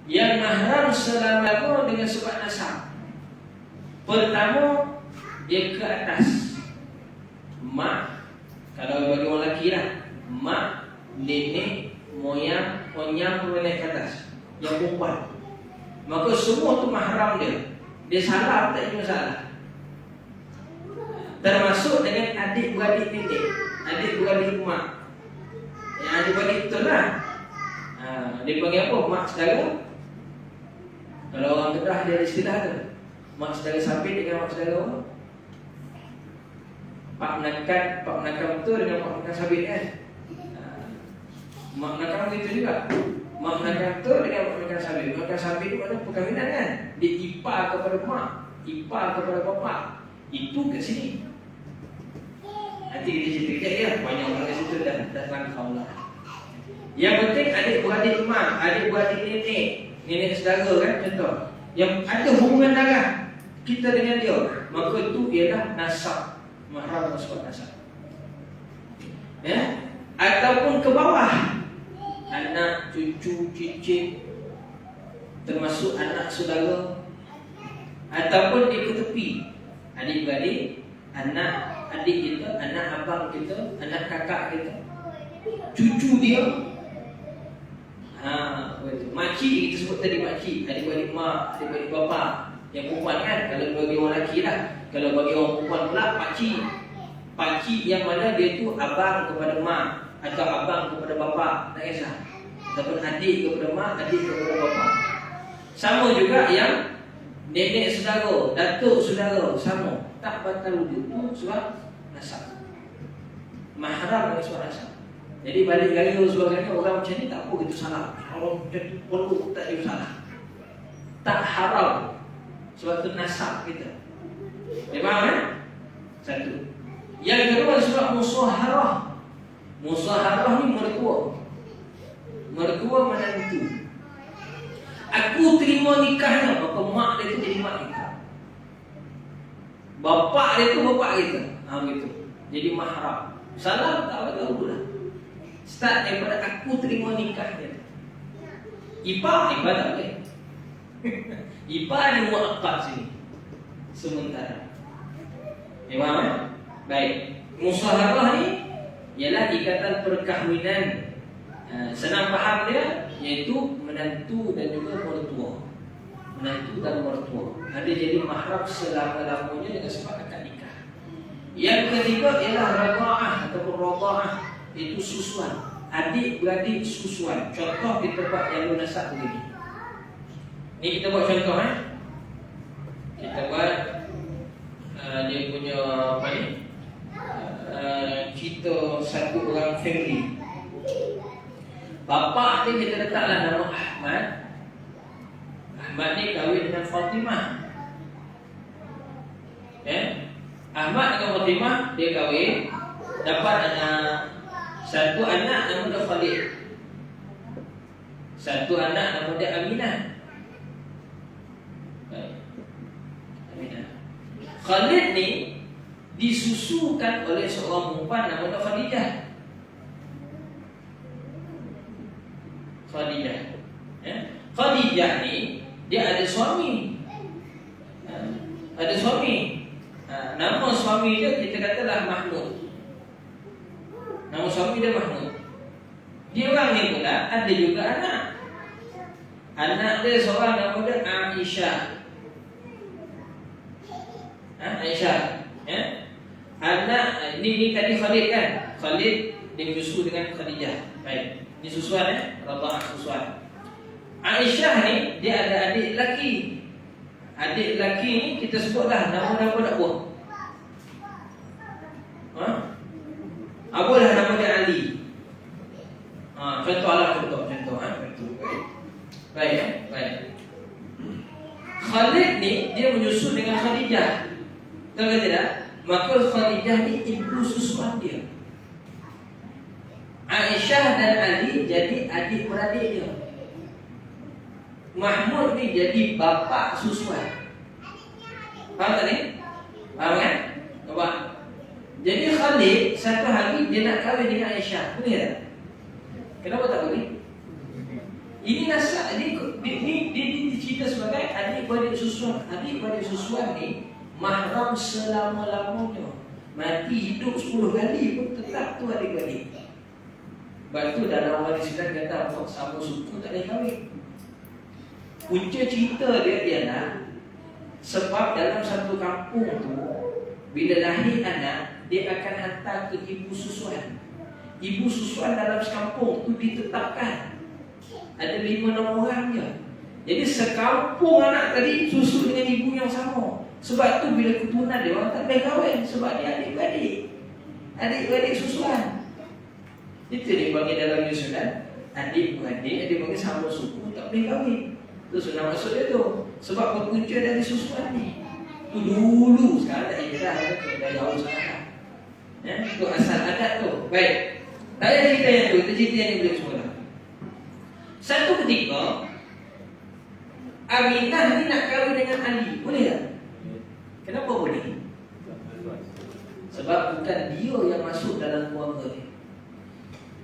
Yang mahram selama dengan sebab nasab. Pertama, dia ke atas. Mak, kalau bagi orang lelaki lah, mak, nenek, moyang, onyang naik ke atas. Yang perempuan. Maka semua tu mahram dia. Dia salah tak ada masalah. Termasuk dengan adik-beradik nenek, adik-beradik mak. Yang adik-beradik itu lah. Dia panggil apa? Mak saudara. Kalau orang Kedah dia ada istilah tu. Mak saudara samping dengan mak saudara apa? Pak menakan betul dengan pak menakan sabit kan? Mak menakan begitu juga. Mak menakan betul dengan mak menakan sabit. Menakan sabit itu mana perkahwinan kan? Dia ipar kepada mak, ipar kepada bapa. Itu ke sini. Nanti kita cerita ya, banyak orang kat situ dah langkau lah. Yang penting adik-beradik mak, adik-beradik nenek saudara kan contoh. Yang ada hubungan darah kita dengan dia, maka itu ialah nasab. Mahram sebab nasab. Ya? Ataupun ke bawah, anak, cucu, cicit, termasuk anak saudara, ataupun di ke tepi, adik-beradik, anak adik kita, anak abang kita, anak kakak kita, cucu dia. Makcik kita sebut tadi, makcik, adik-beradik mak, adik-beradik bapa. Yang perempuan kan, kalau bagi orang lelaki lah. Kalau bagi orang perempuan pula, pakcik. Pakcik yang mana dia tu abang kepada mak, atau abang kepada bapa, tak kisah. Ataupun adik kepada mak, adik kepada bapa. Sama juga yang nenek saudara, datuk saudara, sama. Tak batal wuduk tu sebab nasab. Mahram dengan sebab nasab. Jadi balik gaya sebagainya, orang macam ni tak apa gitu salah. Orang macam tu perlu tak ada salah. Tak haram. Sebab tu nasab kita. Faham kan? Satu. Yang kedua sebab musaharah. Musaharah ni mertua. Mertua menantu. Aku terima nikahnya, maka mak dia tu jadi mak kita. Bapak dia tu bapak kita. Gitu. Jadi mahram. Salah tak apa tahu lah. Start daripada aku terima nikah dia. Ipar tak boleh. Ibadah muakkad sini. Sementara. Faham kan? Baik. Musaharah ni ialah ikatan perkahwinan. Senang faham dia, iaitu menantu dan juga mertua. Menantu dan mertua ada jadi mahram selama-lamanya dengan sebab akad nikah. Yang ketiga ialah radha'ah ataupun radha'ah, itu susuan. Adik-beradik susuan. Contoh kita buat yang lunasab begini. Ni kita buat contoh kita buat dia punya apa ni? Kita satu orang family. Bapa dia kita letaklah nama Ahmad. Ahmad ni kahwin dengan Fatimah. Ahmad dengan Fatimah dia kahwin, dapat anak. Satu anak nama dia Khalid. Satu anak nama dia Aminah. Aminah. Khalid ni disusukan oleh seorang perempuan nama dia Khadijah. Khadijah ni dia ada suami. Ada suami. Nama suami dia kita katalah Mahmud. Nama suami dia Mahmud. Dia orang ni pula ada juga anak. Anak dia seorang nama dia Aisyah. Aisyah. Anak ni tadi Khalid kan? Khalid dia menyusu dengan Khadijah. Baik. Ini susuan Rabah susuan. Aisyah ni dia ada adik lelaki. Adik lelaki ni kita sebutlah nama-nama tak buah. Apalah nama dia Ali. Contoh. Baik. Khalid ni dia menyusu dengan Khadijah. Tahu ke tidak? Maka Khadijah ni ibu susuan dia. Aisyah dan Ali jadi adik-beradik dia. Mahmud ni jadi bapa susuan. Faham tak ni? Faham kan? Nampak? Jadi Khalid satu hari dia nak kahwin dengan Aisyah. Boleh tak? Kenapa tak boleh? Ini nasab dia cerita sebagai adik-beradik susuan. Adik-beradik susuan ni mahram selama-lamanya. Mati hidup 10 kali pun tetap tu adik-beradik. Sebab tu dalam hadis Islam kata sama suku tak boleh kahwin. Punca cerita dia ialah sebab dalam satu kampung tu bila lahir anak dia akan hantar ke ibu susuan. Ibu susuan dalam sekampung tu ditetapkan ada 5-6 orang je. Jadi sekampung anak tadi susu dengan ibu yang sama. Sebab tu bila keturunan dia orang tak boleh kahwin sebab dia adik-beradik. Adik-beradik susuan. Itu dia panggil dalam Islam adik-beradik, dia panggil sama suku tak boleh kahwin. Itu sunnah maksud dia tu. Sebab berpunca dari susuan ni. Itu dulu, sekarang tak ada dah jauh sangat. Itu asal adat tu. Baik. Tak ada cerita yang tu, itu cerita yang dia boleh semua. Satu ketika Aminah ni nak kahwin dengan Ali. Boleh tak? Kenapa boleh? Sebab bukan dia yang masuk dalam keluarga ni.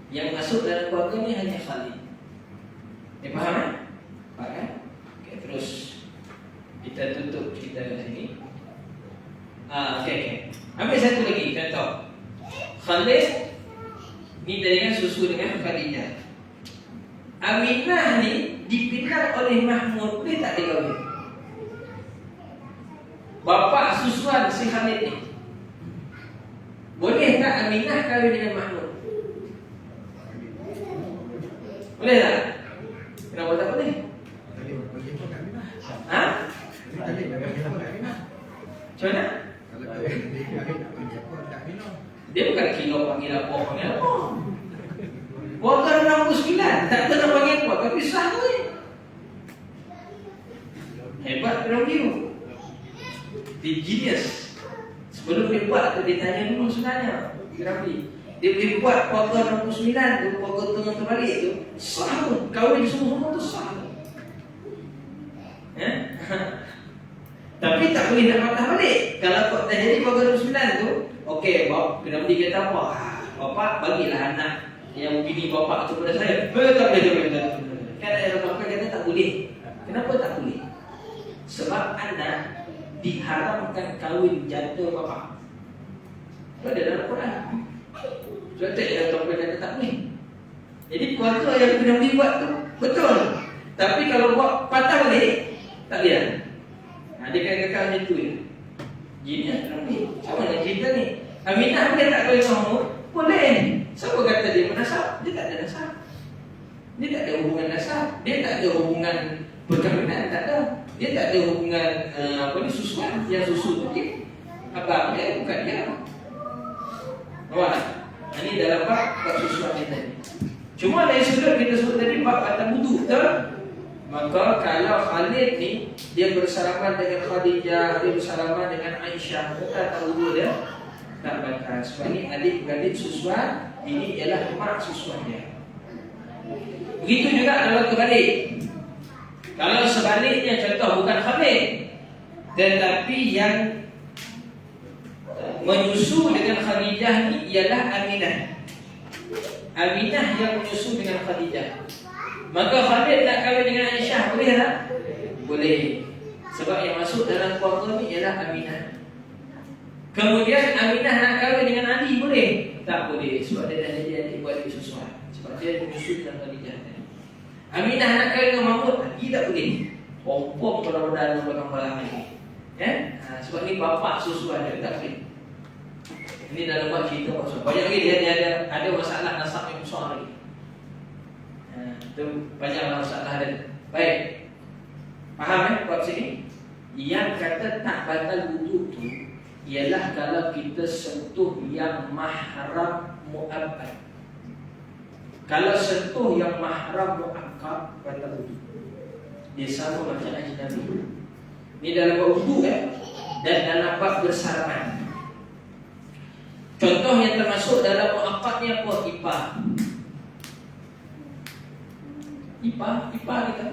Yang masuk dalam keluarga ni hanya Khalid. Dia faham kan? Faham kan? Okay, terus kita tutup cerita kat sini. Okay. Ambil satu lagi contoh. Khalid ni tadi kan susu dengan Khadijah. Aminah ni dipinang oleh Mahmud. Boleh tak dia kahwin? Bapa susuan si Khalid ni. Boleh tak Aminah kahwin dengan Mahmud? Boleh tak? Kenapa tak boleh? Macam mana? Dia bukan kilo panggil apa. Keluarga 69 tak pernah panggil apa. Tapi sah tu hebat orang dia. Dia genius. Sebelum dia buat tu dia tanya dulu sebenarnya dia boleh buat keluarga 69 tu, keluarga tengah terbalik tu sah tu. Kahwin semua tu sah tu. Tapi tak boleh nak patah balik. Kalau kau tak jadi keluarga 69 tu, okey, bapa kena beli kereta apa? Bapak bagilah anak yang bini bapak tu pada saya. Tak boleh. Kan ada bapak kata tak boleh. Kenapa tak boleh? Sebab anak diharamkan kahwin janda bapa. Itu ada dalam Quran. Sebab tak ada topik janda tak boleh. Jadi keluarga yang kena buat tu betul. Tapi kalau buat patah balik, tak boleh. Dia kakak macam tu je. Jin ni sama dengan jin ni. Aminah boleh tak kahwin dengan Mahmud? Boleh. Siapa kata dia bernasab? Dia tak ada nasab. Dia tak ada hubungan nasab. Dia tak ada hubungan perkahwinan. Tak ada. Dia tak ada hubungan susuan. Yang susu tu dia abang dia, bukan dia. Nampak? Ini dalam bab susuan ni tadi. Cuma dari sudut kita sebut tadi bab atas wudu ke? Maka kalau Khalid ni dia bersalaman dengan Khadijah, dia bersalaman dengan Aisyah, bukan tak wudu dia tak batal. Sebab ni adik-beradik susuan, ini ialah mak susuan dia. Begitu juga kalau terbalik. Kalau sebaliknya, contoh bukan Khalid, tetapi yang menyusu dengan Khadijah ni ialah Aminah. Aminah yang menyusu dengan Khadijah. Maka Khalid nak kahwin dengan Aisyah, boleh tak? Boleh. Sebab yang masuk dalam keluarga ni ialah Aminah. Kemudian Aminah nak kahwin dengan Ali, boleh? Tak boleh. Sebab dia dah jadi adik-beradik susuan. Sebab dia menyusu dengan Khadijah. Aminah nak kahwin dengan Mahmud, Ali tak boleh. Pom-pom kalau dalam belakang-belakang ni. Sebab ni bapak susuan dia, tak boleh. Ini dalam bab cerita maksud. Banyak lagi dia ada masalah nasab yang besar lagi. Itu banyaklah masalah dia. Baik. Faham bab sini? Yang kata tak batal wudu tu ialah kalau kita sentuh yang mahram mu'abbad. Kalau sentuh yang mahram mu'akkad, batal wudu. Dia sama macam ajnabi. Ini dalam bab wudu dan dalam bab bersalaman. Contoh yang termasuk dalam mu'akkad ni apa? Ipar kita.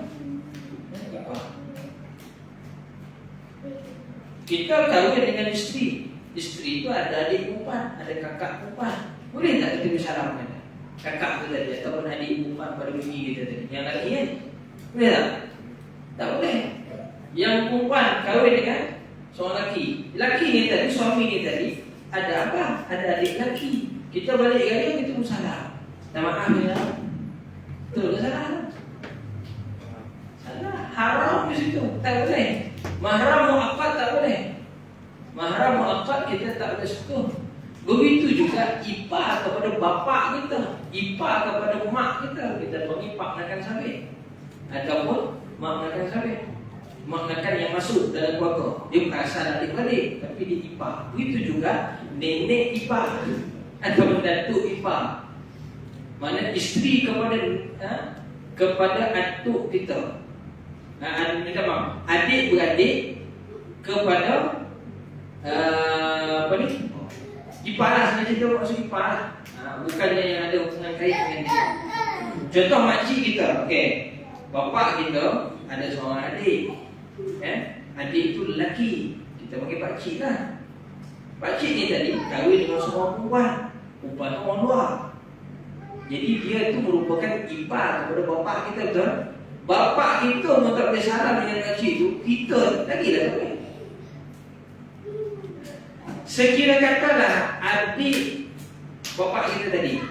Kita kahwin dengan isteri. Isteri itu ada adik perempuan, ada kakak perempuan. Boleh tak kita bersalaman? Kakak tu tadi ataupun adik perempuan pada bini kita tadi. Yang lelaki kan? Boleh tak? Tak boleh. Yang perempuan kahwin dengan seorang lelaki. Lelaki ni tadi, suami ni tadi, ada apa? Ada adik lelaki. Kita balik gaya, kita bersalah. Tak maaf ya. Betul ke salah? Salah. Haram di situ. Tak boleh. Mahram mu'akkad tak boleh. Mahram mu'akkad kita tak boleh sentuh. Begitu juga ipar kepada bapa kita, ipar kepada mak kita. Kita panggil pak nakan sabit ataupun mak nakan sabit. Mak nakan yang masuk dalam keluarga. Dia bukan asal adik-beradik, tapi dia ipar. Begitu juga nenek ipar atau datuk ipar. Mana isteri kepada atuk kita. Minta maaf, adik-beradik kepada ipar lah. Sebenarnya kita maksud ipar lah. Bukannya yang ada hubungan kait dengan dia. Contoh makcik kita, bapa kita ada seorang adik. Adik itu lelaki, kita panggil pakcik lah. Pakcik ni tadi kahwin dengan seorang perempuan orang luar. Jadi dia itu merupakan ipar kepada bapa kita, betul? Bapa kita pun tak boleh salam dengan pakcik itu, kita lagi dah tak boleh. Sekira katalah adik bapa kita tadi,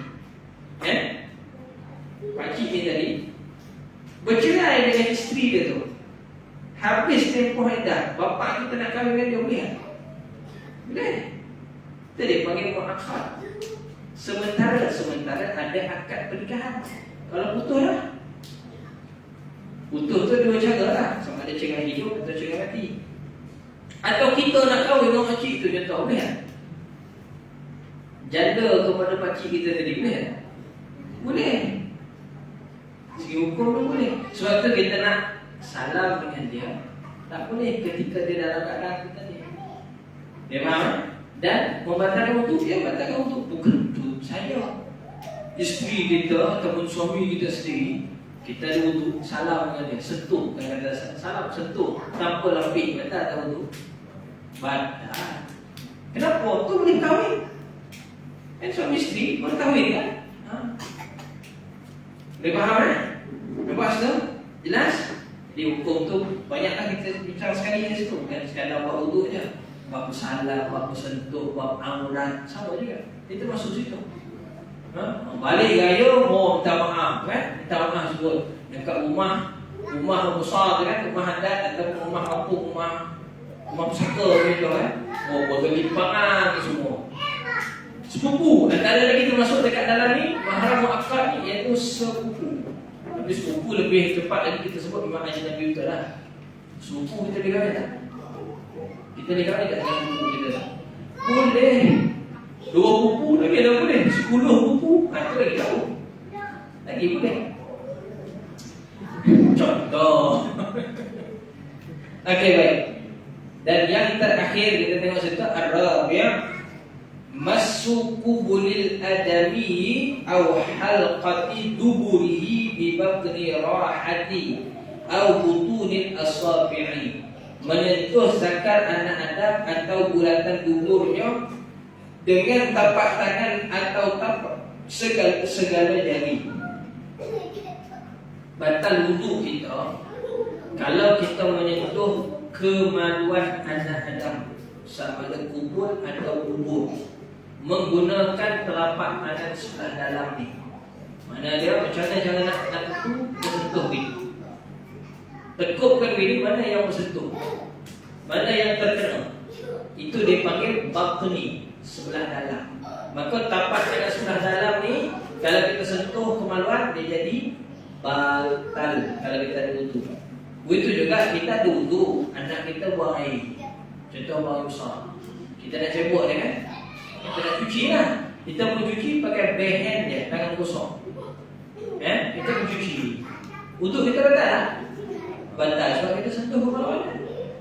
pakcik ni tadi bercerai dengan isteri dia tu. Habis tempoh iddah, bapa kita nak kahwin dengan dia, boleh tak? Boleh. Itu dia panggil mu'akkad. Sementara ada akad pernikahan. Kalau putus lah, putus tu dua cara lah. Sama ada cerai hidup atau cerai mati. Atau kita nak kahwin dengan pakcik tu, contoh, boleh tak? Janda kepada pakcik kita tadi, boleh tak? Boleh. Segi hukum pun boleh. Sebab tu kita nak salam dengan dia, tak boleh ketika dia dalam keadaan kita ni. Dia faham? Dan membatalkan wudu, dia batalkan wudu. Bukan untuk saya, isteri kita ataupun suami kita sendiri, kita ada wudu, salam dengan dia, sentuh. Kadang-kadang salam, sentuh tanpa lapik, batal tak wudu? Batal. Kenapa? Tu boleh kahwin. Kan suami isteri boleh kahwin kan? Boleh faham kan? Nampak sudah? Jelas? Jadi hukum tu banyaklah kita bincang sekali di situ. Bukan sekadar buat wuduk je, bab salam, bab sentuh, bab aurat, sama juga. Itu masuk situ. Balik raya mau minta maaf kan? Minta maaf sebut dekat rumah besar tu kan, rumah adat atau rumah kampung, rumah pusaka gitu kan. Bergelimpangan semua. Sepupu, antara lagi termasuk dekat dalam ni mahram muakkad ni, iaitu sepupu. Tapi sepupu lebih tepat lagi kita sebut memang ajnabi betul lah. Sepupu kita dikawin tak? Kita dikawin tak dengan sepupu kita? Boleh. 2 pupu lagi dah boleh. 10 pupu, itu lagi tahu. Lagi boleh. Contoh. Okey, baik. Dan yang terakhir kita tengok situ ar-rabi', massu qubulil adami aw halqati duburihi bi batni rahati aw butunil asabi'i, menyentuh zakar anak Adam atau bulatan duburnya dengan tapak tangan atau tapak segala jari. Batal wudu kita kalau kita menyentuh kemaluan anak Adam, sama ada kubur atau bubur, menggunakan telapak tangan sebelah dalam ni. Mana dia macam mana cara nak itu bersentuh bini. Tekupkan bini mana yang bersentuh, mana yang terkena. Itu dipanggil batni, sebelah dalam. Maka tapak tangan sebelah dalam ni kalau kita sentuh kemaluan, dia jadi batal kalau kita ada wudu. Begitu juga kita ada wudu, anak kita buang air. Contoh buang air besar, kita nak cebok dia kan, kita nak cuci lah. Kita pun cuci pakai bare hand je, tangan kosong. Kita pun cuci. Wudu kita batal tak? Batal sebab kita sentuh kemaluan,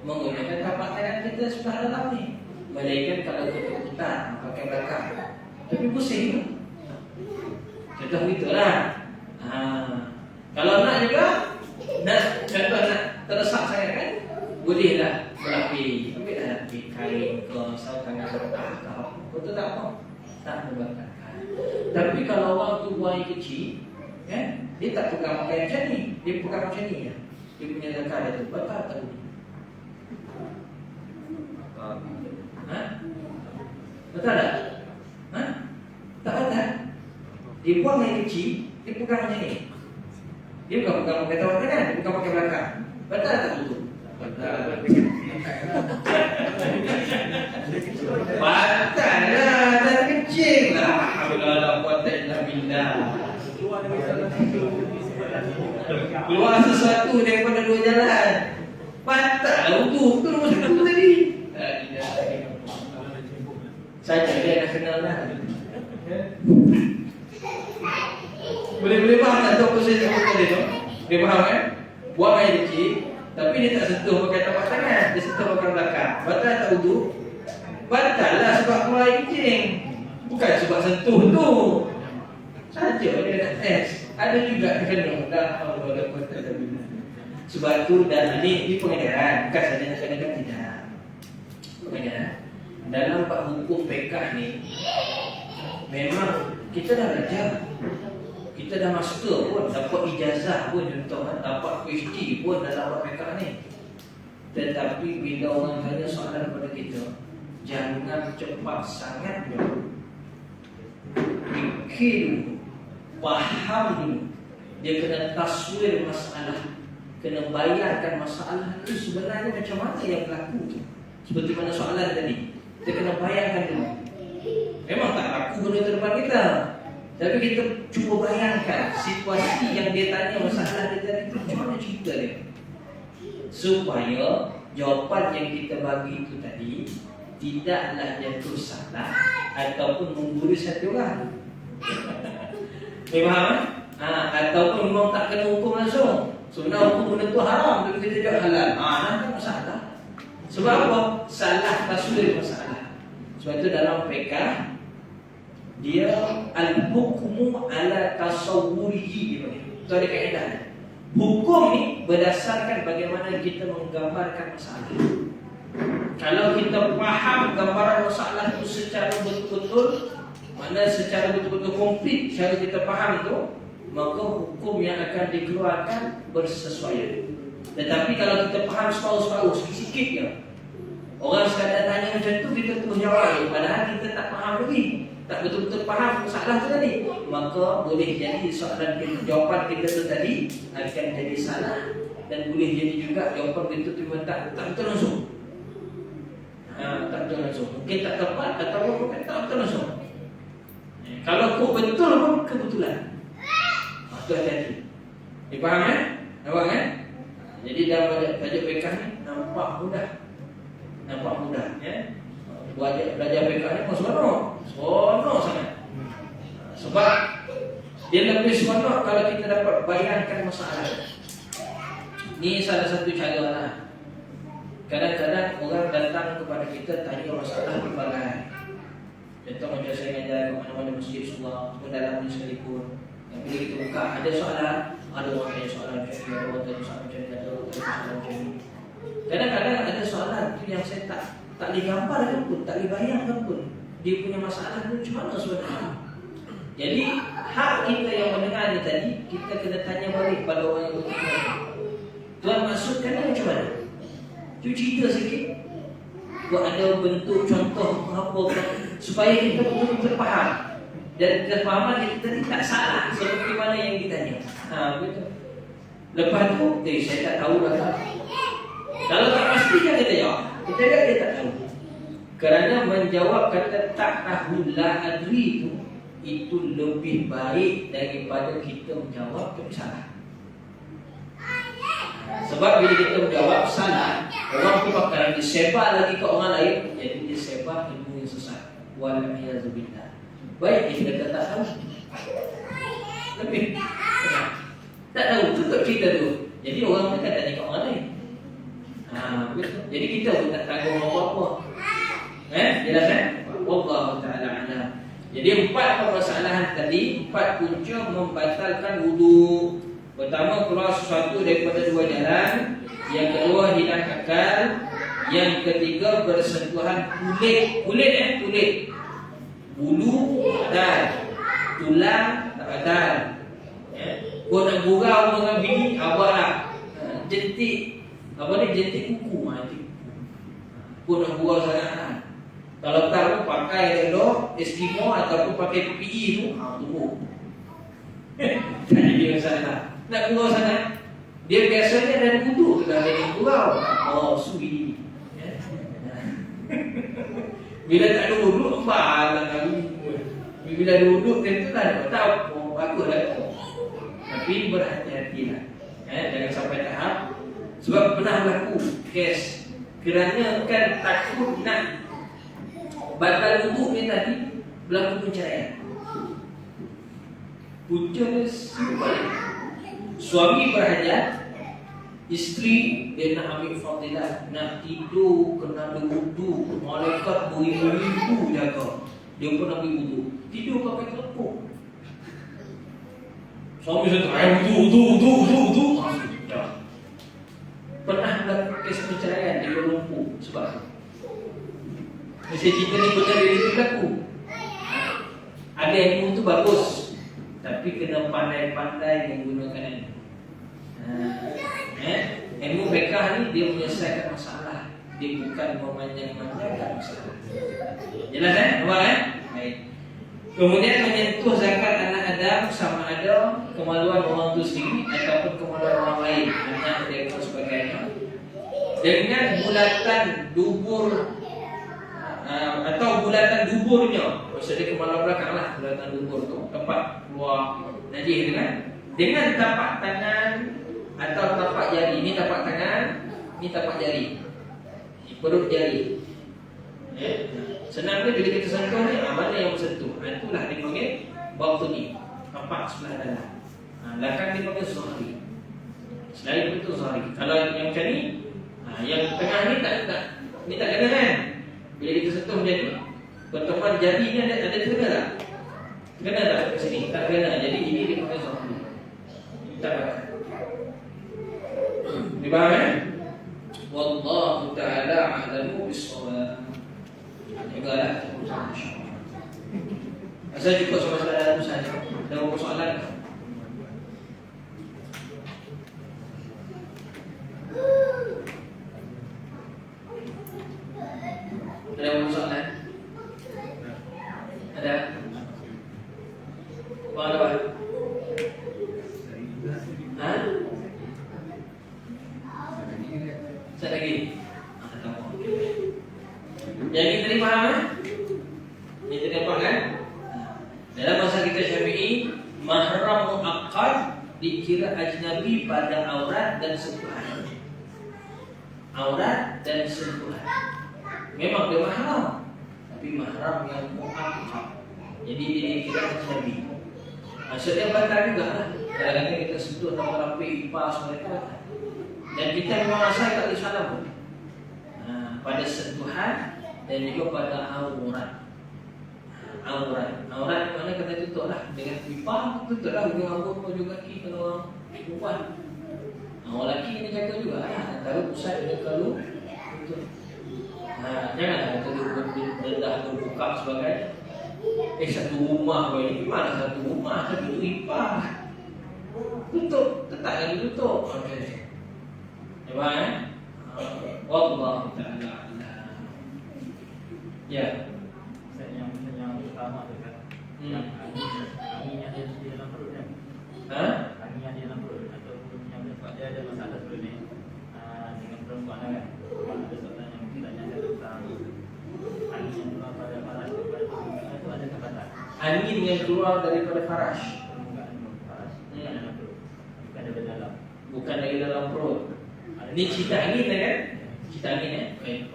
menggunakan tapak tangan kita sebelah dalam ni. Melainkan kalau kita putar pakai belakang, tapi pusing. Contoh itulah. Kalau nak juga, contoh nak terdesak sangat kan, bolehlah berlapis. Ambil dah lapis kain ke, misal tangan berkah ke apa, betul tak apa? Tak membatalkan. Tapi kalau orang tu buang air kecil, dia tak pegang pakai macam ni, dia pegang macam ni ya. Dia punya lekar dia tu, batal tak boleh? Betul tak? Tak batal. Dia buang air kecil, dia pegang macam ni. Dia bukan pegang pakai tapak tangan, dia bukan pakai belakang. Batal tak betul? Batal. Batal lah, dah kecil lah. Alhamdulillah, quwwata illa billah. Keluar sesuatu daripada dua jalan, batal lah wudu. Betul nombor satu tadi. Saja dia dah kenal lah. Boleh faham tak tu proses yang tadi tu? Boleh faham kan? Buang air kecil, tapi dia tak sentuh pakai tapak tangan, dia sentuh pakai belakang. Batal tak wudu? Batal lah sebab keluar air kecil, bukan sebab sentuh tu. Saja dia nak test. Ada juga dia kena. Dah Allah kuasa bila. Sebab tu dan ini pengajaran, bukan saja nak kena tidak. Pengajaran. Dalam bab hukum fiqh ni memang kita dah belajar. Kita dah master pun, dapat ijazah pun, contoh dapat PhD pun dalam bab fiqh ni. Tetapi bila orang tanya soalan pada kita, jangan cepat sangat dulu. Fikir dulu, faham dulu. Dia kena taswir masalah, kena bayangkan masalah itu sebenarnya macam mana yang berlaku tu. Seperti mana soalan tadi, kita kena bayangkan dulu. Memang tak berlaku benda terdepan kita, tapi kita cuba bayangkan situasi yang dia tanya masalah dia tadi tu, macam mana cerita dia, supaya jawapan yang kita bagi itu tadi tidaklah jatuh salah ataupun menggurui satu orang. Faham? Ataupun memang tak kena hukum langsung. Sebenarnya hukum benda tu haram, tapi kita jawab halal. Nak masalah. Sebab apa? Salah taswir masalah. Sebab itu dalam fiqh dia al-hukmu ala tasawwurihi. Itu ada kaedah. Hukum ni berdasarkan bagaimana kita menggambarkan masalah. Kalau kita faham gambaran masalah itu secara betul-betul, mana secara betul-betul komplit cara kita faham tu, maka hukum yang akan dikeluarkan bersesuaian. Tetapi kalau kita faham separuh-separuh, sikit-sikit je, orang sekadar tanya macam tu, kita terus jawab, padahal kita tak faham lagi, tak betul-betul faham masalah tu tadi, maka boleh jadi soalan kita, jawapan kita tu tadi akan jadi salah. Dan boleh jadi juga jawapan kita tu tak betul langsung. Tak betul langsung, mungkin tak tepat atau mungkin tak betul langsung. Kalau kau betul pun kebetulan. Itu hati-hati. Dipaham kan? Nampak kan? Jadi dalam belajar fiqh ni nampak mudah. Nampak mudah ya. Belajar fiqh ni pun seronok sangat. Sebab dia lebih seronok kalau kita dapat bayangkan masalah. Ni salah satu cara lah. Kadang-kadang orang datang kepada kita tanya masalah berbagai. Contoh macam saya mengajar ke mana-mana masjid semua, dalam sekalipun. Bila kita buka, ada soalan, ada orang tanya soalan macam ni, ada orang tanya soalan macam ni, ada orang tanya soalan macam ni. Kadang-kadang ada soalan tu yang saya tak boleh gambarkan pun, tak boleh bayangkan pun. Dia punya masalah tu macam mana sebenarnya. Jadi, hak kita yang mendengar ni tadi, kita kena tanya balik pada orang yang bertanya. Tuan maksudkan ni macam mana? Cuba cerita sikit. Buat ada bentuk contoh apa supaya kita betul-betul faham. Dan kefahaman kita tadi tak salah seperti mana yang ditanya. Betul. Lepas tu, saya tak tahu lah. Kalau tak pasti kan kita jawab. Kita lihat dia tak tahu. Kerana menjawab kata tak tahu la adri itu lebih baik daripada kita menjawab tapi salah. Sebab bila kita menjawab salah, orang tu bakal disebar lagi ke orang lain, jadi disebar ilmu yang sesat. Wal-a'yazubillah. Baik dia kata tak tahu. Lebih tak tahu, tutup cerita tu. Jadi orang akan tanya ke orang lain. Betul. Jadi kita pun tak tanggung apa-apa. Jelas kan? Wallahu ta'ala a'lam. Jadi 4 permasalahan tadi, 4 punca membatalkan wudu. Pertama, keluar sesuatu daripada 2 jalan. Yang kedua, hilang akal. Yang ketiga, bersentuhan kulit. Kulit. Bulu batal, tulang tak batal. Kau nak gurau dengan bini, abang jentik. Apa ni? Jentik kuku. Kau nak gurau sangat. Kalau tak pun pakai elok Eskimo ataupun pakai PPE tu, tunggu. Tak jadi masalah. Nak gurau sangat, dia biasanya ada wudu dah jadi gurau. Sui. Bila tak ada wuduk, balang kali. Bila ada wuduk, tentulah dia tahu. Bagus lah. Tapi berhati-hatilah. Jangan sampai tahap. Sebab pernah berlaku kes. Kerana kan takut nak batal wuduk ni tadi, berlaku perceraian. Punca dia simpan. Suami berhajat, isteri dia nak ambil fadilah, nak tidur kena ada wudu, malaikat beribu-ribu jaga, dia pun ambil wudu, tidur pakai kelepuk. Suami saya wudu. Pernah berlaku kes perceraian di Kuala Lumpur sebab mesti cerita ni benar dia berlaku. Ada ilmu tu bagus, tapi kena pandai-pandai menggunakan ilmu. Ilmu fiqh ni dia menyelesaikan masalah, dia bukan memanjang-manjangkan masalah. Jelas kan? Nampak. Baik. Kemudian menyentuh zakat anak Adam sama ada kemaluan orang itu sendiri ataupun kemaluan orang lain, anak dia dan sebagainya, dengan bulatan dubur atau bulatan duburnya, maksudnya kemaluan belakang lah, bulatan dubur tu tempat keluar najis tu kan, dengan tapak tangan atau tapak jari. Ini tapak tangan, ini tapak jari, ini perut jari. Senang dia bila kita sentuh ni, mana yang bersentuh, itulah dipanggil batni, tapak sebelah dalam. Belakang dipanggil zahri. Selain itu zahri. Kalau yang macam ni, yang tengah ni tak kena kan. Bila kita sentuh macam ni, pertemuan jari ni ada kena tak? Kena tak kat sini? Tak kena. Jadi ini dipanggil zahri. Tak. Dipaham kan? Wallahu ta'ala a'lamu bis-shawab. Jagalah. Asal cukup soalan saja. Ada apa soalan? Mahram muakkad dikira ajnabi pada aurat dan sentuhan. Aurat dan sentuhan. Memang dia mahram, tapi mahram yang muakkad. Jadi dia dikira ajnabi. Maksudnya batal juga lah. Kadang-kadang kita sentuh atau rapi pas mereka. Dan kita memang rasa tak boleh salah pun. Pada sentuhan dan juga pada aurat. Aurat mana kena tutup lah. Dengan pipa tutup lah. Hujung rambut pun juga kaki kalau orang perempuan. Orang lelaki ni jaga juga lah. Taruh pusat dia kalau tutup. Janganlah kata rendah berbuka sebagainya. Satu rumah ni mana satu rumah satu pipa. Tutup, tetap lagi tutup. Okey. Nampak Wallahu ta'ala a'lam. Ya. Yang utama tu kan. Yang angin yang ada di dalam perut kan. Angin yang ada di dalam perut ataupun yang dia ada masalah sebelum ni dengan perempuan kan. Ada soalan yang kita tanya tentang angin yang keluar pada faras itu ada kata. Angin yang keluar daripada faras. Bukan dari dalam. Bukan dari dalam perut. Ini cerita angin kan? Cerita angin Baik.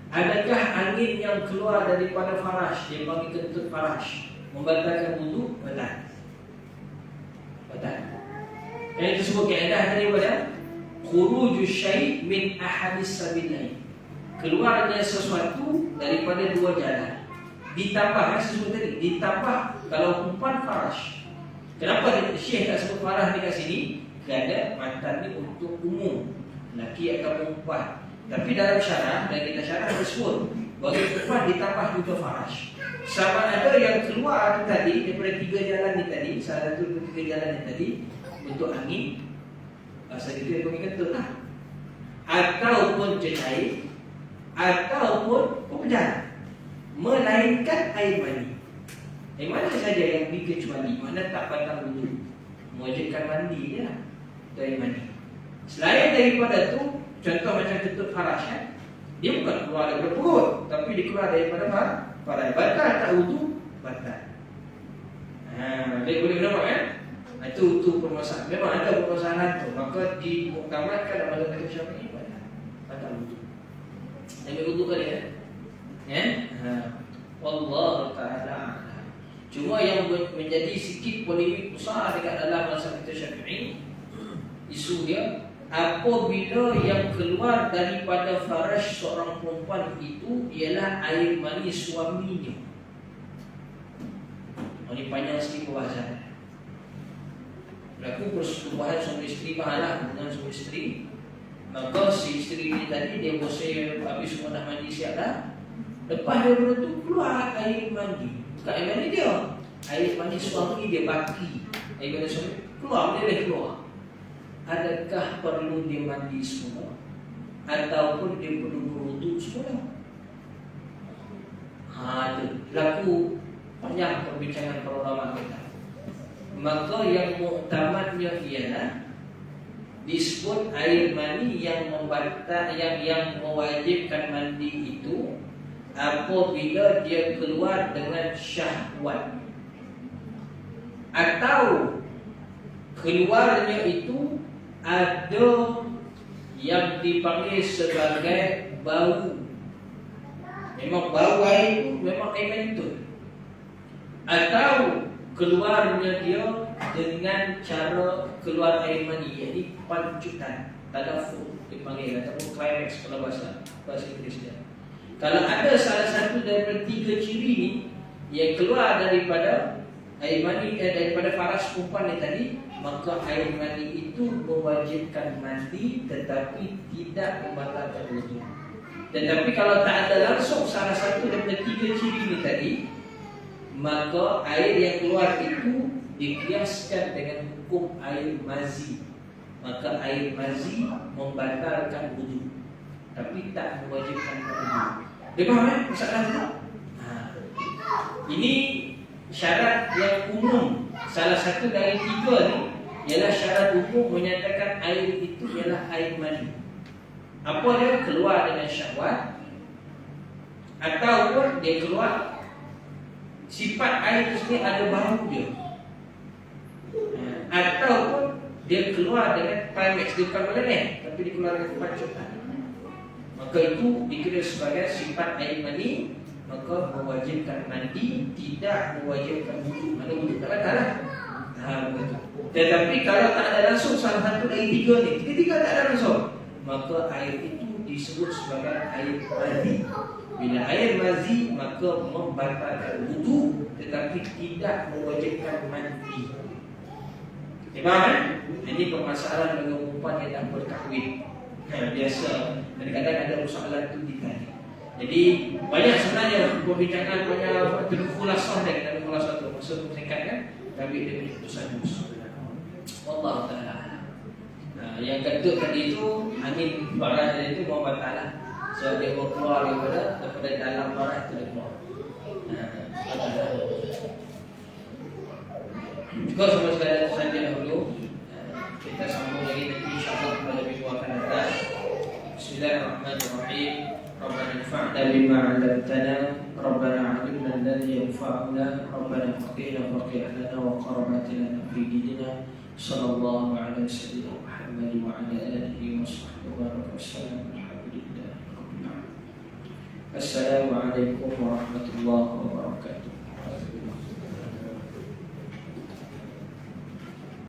Adakah angin yang keluar daripada faras, dia panggil kentut faras, membatalkan wudu? Batal. Yang disebut kaedah daripada khurujus syai' min ahadis sabilain. Keluarnya sesuatu daripada dua jalan. Ditambah sesuatu tadi, ditambah kalau perempuan faras. Kenapa Syekh tak sebut faras dekat sini? Kerana matan ni untuk umum, lelaki atau perempuan. Tapi dalam syarah, dan kita syarah tersebut bagi perempuan ditambah juga faras. Sama ada yang keluar tadi daripada tiga jalan ni tadi, salah satu daripada tiga jalan ni tadi bentuk angin, bahasa kita yang panggil kentut lah, ataupun cecair, ataupun pepejan, melainkan air mani. Air mani saja yang dikecuali, mana tak batal wudu, mewajibkan mandi je lah, itu air mani. Selain daripada tu, contoh macam kentut faras kan, dia bukan keluar daripada perut, tapi dia keluar daripada faras. Batal tak wudu? Batal. Dia boleh nampak kan? Itu permasalahan. Memang ada permasalahan tu. Maka dimuktamadkan dalam mazhab Syafi'i batal wudu. Ambil wudu kali ya? Wallahu ta'ala. Cuma yang menjadi sikit polemik besar dekat dalam mazhab Syafi'i, isu dia, apabila yang keluar daripada faras seorang perempuan itu ialah air mani suaminya. Ini panjang sikit perbahasan. Berlaku persetubuhan suami isteri mahalah dengan suami isteri. Maka si isteri ni tadi dia bersih habis semua dah mandi siap dah. Lepas daripada tu keluar air mani. Bukan air mani dia, air mani suami dia baki. Air mani suami keluar, boleh keluar. Adakah perlu dia mandi semua ataupun dia perlu berwudu semua? Berlaku panjang perbincangan para ulama kita. Maka yang muktamadnya ialah disebut air mani yang membatal, yang mewajibkan mandi itu apabila dia keluar dengan syahwat, atau keluarnya itu ada yang dipanggil sebagai bau. Memang bau air itu memang air mani itu. Atau keluarnya dia dengan cara keluar air mani, iaitu pancutan, tadafur dipanggil, ataupun climax kalau bahasa Inggeris dia. Kalau ada salah satu daripada tiga ciri ni yang keluar daripada air mani daripada faras perempuan ni tadi, maka air mani itu mewajibkan mandi tetapi tidak membatalkan wudu. Tetapi kalau tak ada langsung salah satu daripada tiga ciri ni tadi, maka air yang keluar itu dikiaskan dengan hukum air mazi. Maka air mazi membatalkan wudu tapi tak mewajibkan wudu. Dia faham masalah tu? Ini syarat yang umum. Salah satu dari tiga ni ialah syarat umum menyatakan air itu ialah air mani. Apa dia? Keluar dengan syahwat, ataupun dia keluar sifat air itu sendiri ada bau dia. dia keluar dengan climax, dia bukan meleleh tapi dia keluar dengan kepancutan, maka itu dikira sebagai sifat air mani, maka mewajibkan mandi, tidak mewajibkan wuduk. Mana wuduk tak batal lah. Betul. Tetapi kalau tak ada langsung salah satu dari tiga ni, tiga tak ada langsung, maka air itu disebut sebagai air mazi. Bila air mazi maka membatalkan wuduk tetapi tidak mewajibkan mandi. Faham kan? Ini permasalahan dengan perempuan yang tak berkahwin. Biasa kadang-kadang ada persoalan itu ditanya. Jadi banyak sebenarnya perbincangan, banyak khulasah dan kita khulasah tu maksud singkat kan, tapi dia punya keputusan Allah Taala. Yang kedua tadi itu angin barat tadi itu mau batal lah. So dia mau keluar daripada dalam barat itu dia keluar. Juga sama sekali saja dahulu. Kita sambung lagi nanti insyaAllah pada minggu akan datang. Bismillahirrahmanirrahim. Rabbana anfa'na bima 'allamtana, Rabbana 'allimna alladhi yanfa'una, Rabbana qina lana wa qurbatina fi dinina. Sallallahu ala sayyidina Muhammad wa ala alihi wa sahbihi wa sallam. Alhamdulillah. Assalamualaikum warahmatullahi wabarakatuh.